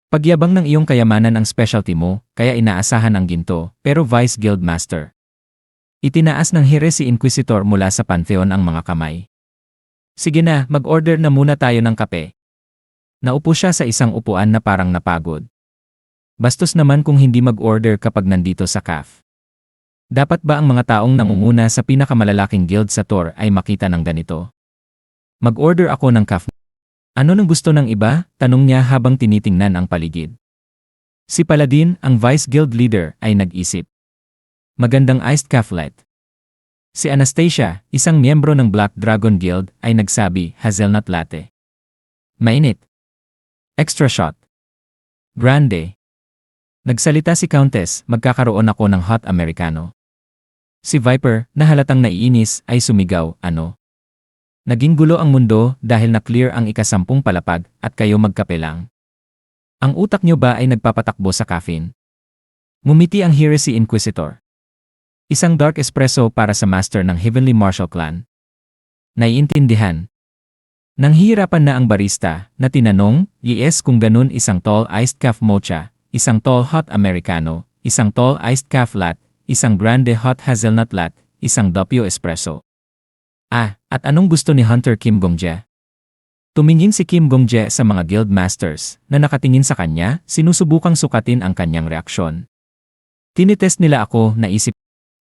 Pagyabang ng iyong kayamanan ang specialty mo, kaya inaasahan ang ginto, pero Vice Guild Master. Itinaas ng Hire si Inquisitor mula sa Pantheon ang mga kamay. Sige na, mag-order na muna tayo ng kape. Naupo siya sa isang upuan na parang napagod. Bastos naman kung hindi mag-order kapag nandito sa CAF. Dapat ba ang mga taong nangunguna sa pinakamalalaking guild sa tour ay makita ng ganito? Mag-order ako ng CAF. Ano nang gusto ng iba? Tanong niya habang tinitingnan ang paligid. Si Paladin, ang Vice Guild Leader, ay nag-isip. Magandang iced caflet. Si Anastasia, isang miyembro ng Black Dragon Guild, ay nagsabi, hazelnut latte. Mainit. Extra shot. Grande. Nagsalita si Countess, magkakaroon ako ng hot Americano. Si Viper, na halatang naiinis, ay sumigaw, ano? Naging gulo ang mundo dahil na-clear ang ika-10 palapag at kayo magkape lang. Ang utak nyo ba ay nagpapatakbo sa caffeine? Ngumiti ang Hire si Inquisitor. Isang dark espresso para sa master ng Heavenly Martial Clan. Naiintindihan. Nanghihirapan na ang barista na tinanong, yes kung ganun isang tall iced calf mocha, isang tall hot Americano, isang tall iced calf latte, isang grande hot hazelnut latte, isang doppio espresso. At anong gusto ni Hunter Kim Gong-jae? Tumingin si Kim Gong-jae sa mga guild masters na nakatingin sa kanya, sinusubukang sukatin ang kanyang reaksyon. Tinitest nila ako, naisip.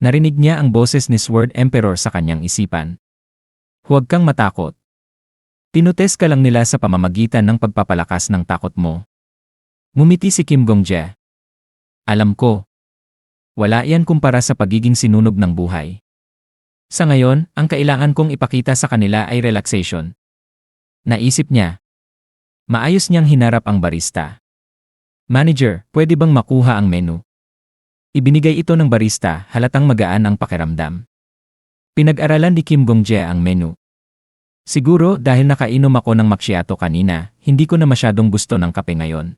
Narinig niya ang boses ni Sword Emperor sa kanyang isipan. Huwag kang matakot. Tinutest ka lang nila sa pamamagitan ng pagpapalakas ng takot mo. Ngumiti si Kim Gong-jae. Alam ko. Wala yan kumpara sa pagiging sinunog ng buhay. Sa ngayon, ang kailangan kong ipakita sa kanila ay relaxation. Naisip niya. Maayos niyang hinarap ang barista. Manager, pwede bang makuha ang menu? Ibinigay ito ng barista, halatang magaan ang pakiramdam. Pinag-aralan ni Kim Gong-jae ang menu. Siguro dahil nakainom ako ng macchiato kanina, hindi ko na masyadong gusto ng kape ngayon.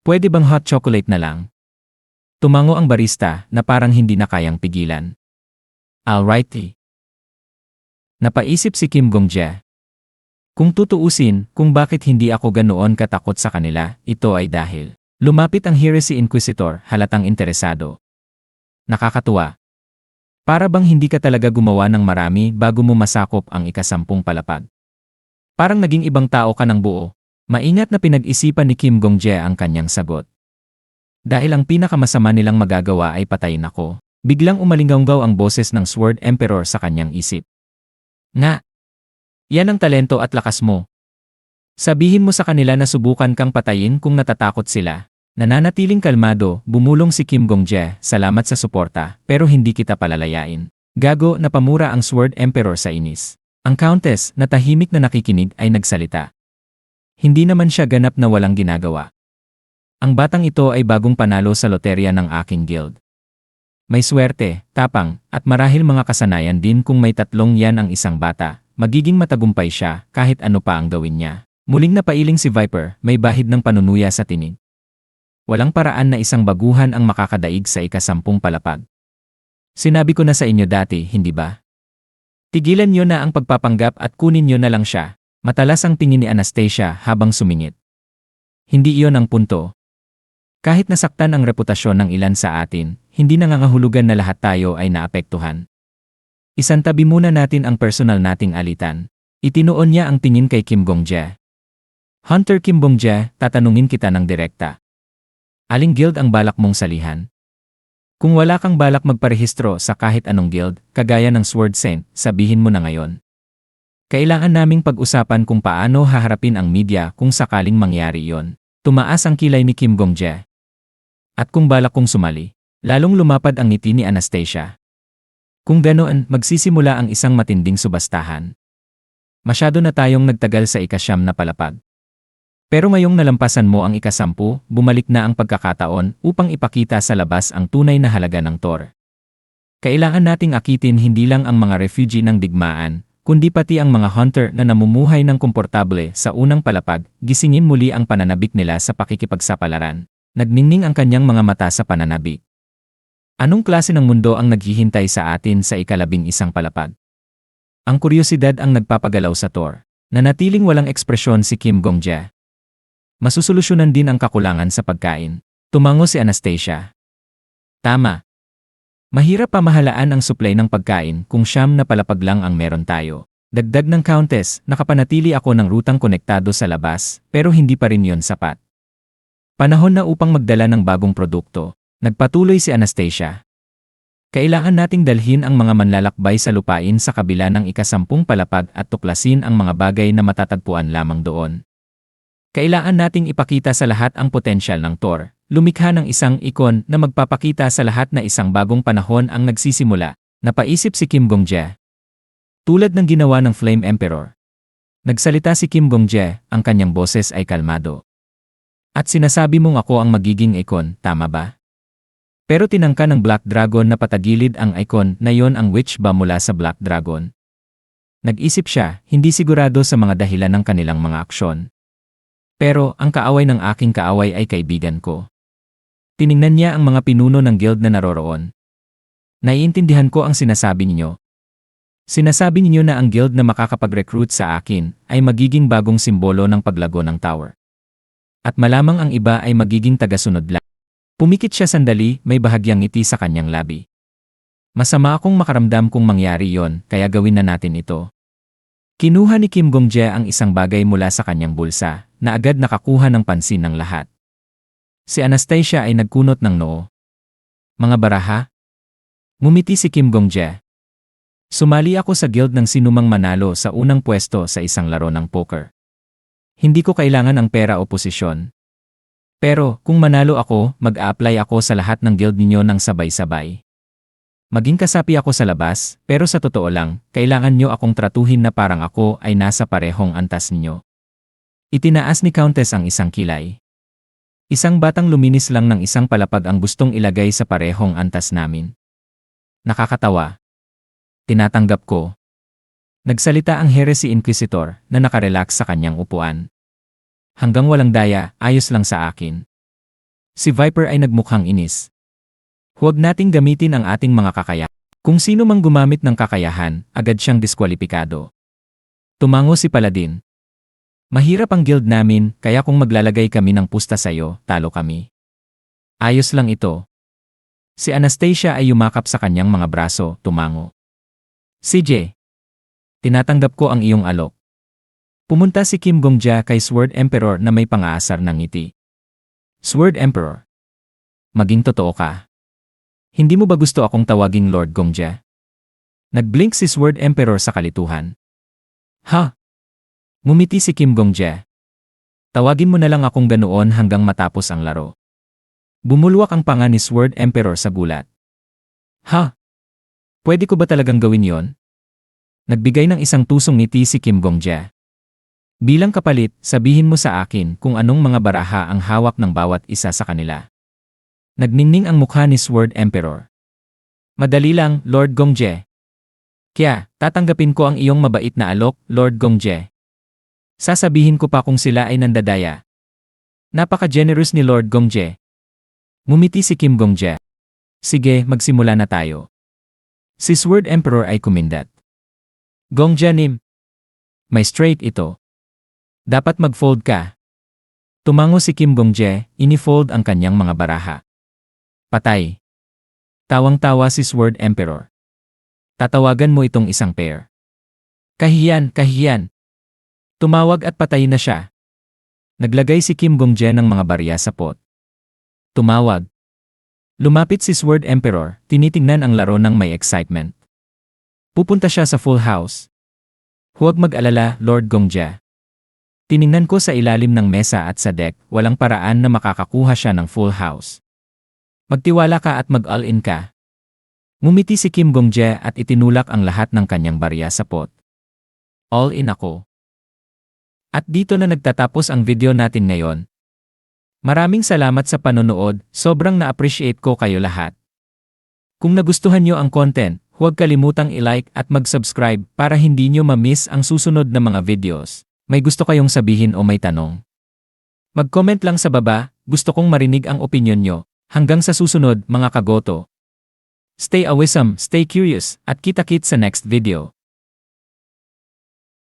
Pwede bang hot chocolate na lang? Tumango ang barista na parang hindi na kayang pigilan. Alrighty. Napaisip si Kim Gong-jae. Kung tutuusin, kung bakit hindi ako ganoon katakot sa kanila, ito ay dahil lumapit ang Hire si Inquisitor, halatang interesado. Nakakatuwa. Para bang hindi ka talaga gumawa ng marami bago mo masakop ang ika-10 palapag. Parang naging ibang tao ka ng buo. Maingat na pinag-isipan ni Kim Gong-jae ang kanyang sagot. Dahil ang pinakamasama nilang magagawa ay patayin ako, biglang umalinggaw ang boses ng Sword Emperor sa kanyang isip. Nga! Yan ang talento at lakas mo. Sabihin mo sa kanila na subukan kang patayin kung natatakot sila. Nananatiling kalmado, bumulong si Kim Gong-jae, salamat sa suporta, pero hindi kita palalayain. Gago, napamura ang Sword Emperor sa inis. Ang Countess, na tahimik na nakikinig, ay nagsalita. Hindi naman siya ganap na walang ginagawa. Ang batang ito ay bagong panalo sa loterya ng aking guild. May swerte, tapang, at marahil mga kasanayan din kung may 3 yan ang isang bata, magiging matagumpay siya kahit ano pa ang gawin niya. Muling napailing si Viper, may bahid ng panunuya sa tinig. Walang paraan na isang baguhan ang makakadaig sa ika-10 palapag. Sinabi ko na sa inyo dati, hindi ba? Tigilan niyo na ang pagpapanggap at kunin niyo na lang siya. Matalas ang tingin ni Anastasia habang sumingit. Hindi iyon ang punto. Kahit nasaktan ang reputasyon ng ilan sa atin, hindi nangangahulugan na lahat tayo ay naapektuhan. Isantabi muna natin ang personal nating alitan. Itinuon niya ang tingin kay Kim Gong-jae. Hunter Kim Gong-jae, tatanungin kita ng direkta. Aling guild ang balak mong salihan? Kung wala kang balak magparehistro sa kahit anong guild, kagaya ng Sword Saint, sabihin mo na ngayon. Kailangan naming pag-usapan kung paano haharapin ang media kung sakaling mangyari iyon. Tumaas ang kilay ni Kim Gong-jae. At kung balak kong sumali, lalong lumapad ang ngiti ni Anastasia. Kung ganoon, magsisimula ang isang matinding subastahan. Masyado na tayong nagtagal sa ika-9 na palapag. Pero ngayong nalampasan mo ang ika-10, bumalik na ang pagkakataon upang ipakita sa labas ang tunay na halaga ng Thor. Kailangan nating akitin hindi lang ang mga refugee ng digmaan, kundi pati ang mga hunter na namumuhay ng komportable sa unang palapag, gisingin muli ang pananabik nila sa pakikipagsapalaran. Nagningning ang kanyang mga mata sa pananabik. Anong klase ng mundo ang naghihintay sa atin sa ika-11 palapag? Ang kuryosidad ang nagpapagalaw sa Thor. Nanatiling walang ekspresyon si Kim Gong-jae. Masusolusyonan din ang kakulangan sa pagkain. Tumango si Anastasia. Tama. Mahirap pamahalaan ang supply ng pagkain kung 9 na palapag lang ang meron tayo. Dagdag ng Countess, nakapanatili ako ng rutang konektado sa labas, pero hindi pa rin yon sapat. Panahon na upang magdala ng bagong produkto. Nagpatuloy si Anastasia. Kailangan nating dalhin ang mga manlalakbay sa lupain sa kabila ng ika-10 palapag at tuklasin ang mga bagay na matatagpuan lamang doon. Kailangan nating ipakita sa lahat ang potensyal ng Thor, lumikha ng isang ikon na magpapakita sa lahat na isang bagong panahon ang nagsisimula, napaisip si Kim Gong-jae. Tulad ng ginawa ng Flame Emperor. Nagsalita si Kim Gong-jae, ang kanyang boses ay kalmado. At sinasabi mong ako ang magiging ikon, tama ba? Pero tinangka ng Black Dragon na patagilid ang ikon na yon ang witch ba mula sa Black Dragon. Nag-isip siya, hindi sigurado sa mga dahilan ng kanilang mga aksyon. Pero ang kaaway ng aking kaaway ay kaibigan ko. Tiningnan niya ang mga pinuno ng guild na naroroon. Naiintindihan ko ang sinasabi ninyo. Sinasabi ninyo na ang guild na makakapag-recruit sa akin ay magiging bagong simbolo ng paglago ng tower. At malamang ang iba ay magiging tagasunod lang. Pumikit siya sandali, may bahagyang ngiti sa kanyang labi. Masama akong makaramdam kung mangyari yon, kaya gawin na natin ito. Kinuha ni Kim Gong-jae ang isang bagay mula sa kanyang bulsa, na agad nakakuha ng pansin ng lahat. Si Anastasia ay nagkunot ng noo. Mga baraha? Ngumiti si Kim Gong-jae. Sumali ako sa guild ng sinumang manalo sa unang pwesto sa isang laro ng poker. Hindi ko kailangan ang pera o posisyon. Pero, kung manalo ako, mag-a-apply ako sa lahat ng guild ninyo ng sabay-sabay. Maging kasapi ako sa labas, pero sa totoo lang, kailangan nyo akong tratuhin na parang ako ay nasa parehong antas ninyo. Itinaas ni Countess ang isang kilay. Isang batang luminis lang ng isang palapag ang gustong ilagay sa parehong antas namin. Nakakatawa. Tinatanggap ko. Nagsalita ang Heresy Inquisitor na nakarelax sa kanyang upuan. Hanggang walang daya, ayos lang sa akin. Si Viper ay nagmukhang inis. Huwag nating gamitin ang ating mga kakayahan. Kung sino mang gumamit ng kakayahan, agad siyang diskwalipikado. Tumango si Paladin. Mahirap ang guild namin, kaya kung maglalagay kami ng pusta sa'yo, talo kami. Ayos lang ito. Si Anastasia ay yumakap sa kanyang mga braso, tumango. CJ. Tinatanggap ko ang iyong alok. Pumunta si Kim Gong-jae kay Sword Emperor na may pang-aasar ng ngiti. Sword Emperor. Maging totoo ka. Hindi mo ba gusto akong tawaging Lord Gong-jae? Nagblink si Sword Emperor sa kalituhan. Ha? Ngumiti si Kim Gong-jae. Tawagin mo na lang akong ganoon hanggang matapos ang laro. Bumulwak ang panga ni Sword Emperor sa gulat. Ha? Pwede ko ba talagang gawin yon? Nagbigay ng isang tusong ngiti si Kim Gong-jae. Bilang kapalit, sabihin mo sa akin kung anong mga baraha ang hawak ng bawat isa sa kanila. Nagningning ang mukha ni Sword Emperor. Madali lang, Lord Gong-jae. Kaya, tatanggapin ko ang iyong mabait na alok, Lord Gong-jae. Sasabihin ko pa kung sila ay nandadaya. Napaka-generous ni Lord Gong-jae. Ngumiti si Kim Gong-jae. Sige, magsimula na tayo. Si Sword Emperor ay kumindat. Gong-jae nim. May straight ito. Dapat mag-fold ka. Tumango si Kim Gong-jae, ini-fold ang kanyang mga baraha. Patay. Tawang-tawa si Sword Emperor. Tatawagan mo itong isang pair. Kahiyan, kahiyan. Tumawag at patay na siya. Naglagay si Kim Gong-jae ng mga barya sa pot. Tumawag. Lumapit si Sword Emperor, tinitingnan ang laro ng may excitement. Pupunta siya sa full house. Huwag mag-alala, Lord Gong-jae. Tiningnan ko sa ilalim ng mesa at sa deck, walang paraan na makakakuha siya ng full house. Magtiwala ka at mag-all-in ka. Ngumiti si Kim Gong-jae at itinulak ang lahat ng kanyang barya sa pot. All in ako. At dito na nagtatapos ang video natin ngayon. Maraming salamat sa panonood, sobrang na-appreciate ko kayo lahat. Kung nagustuhan nyo ang content, huwag kalimutang i-like at mag-subscribe para hindi nyo ma-miss ang susunod na mga videos. May gusto kayong sabihin o may tanong? Mag-comment lang sa baba, gusto kong marinig ang opinyon nyo. Hanggang sa susunod mga kagoto. Stay awesome, stay curious, at kita-kits sa next video.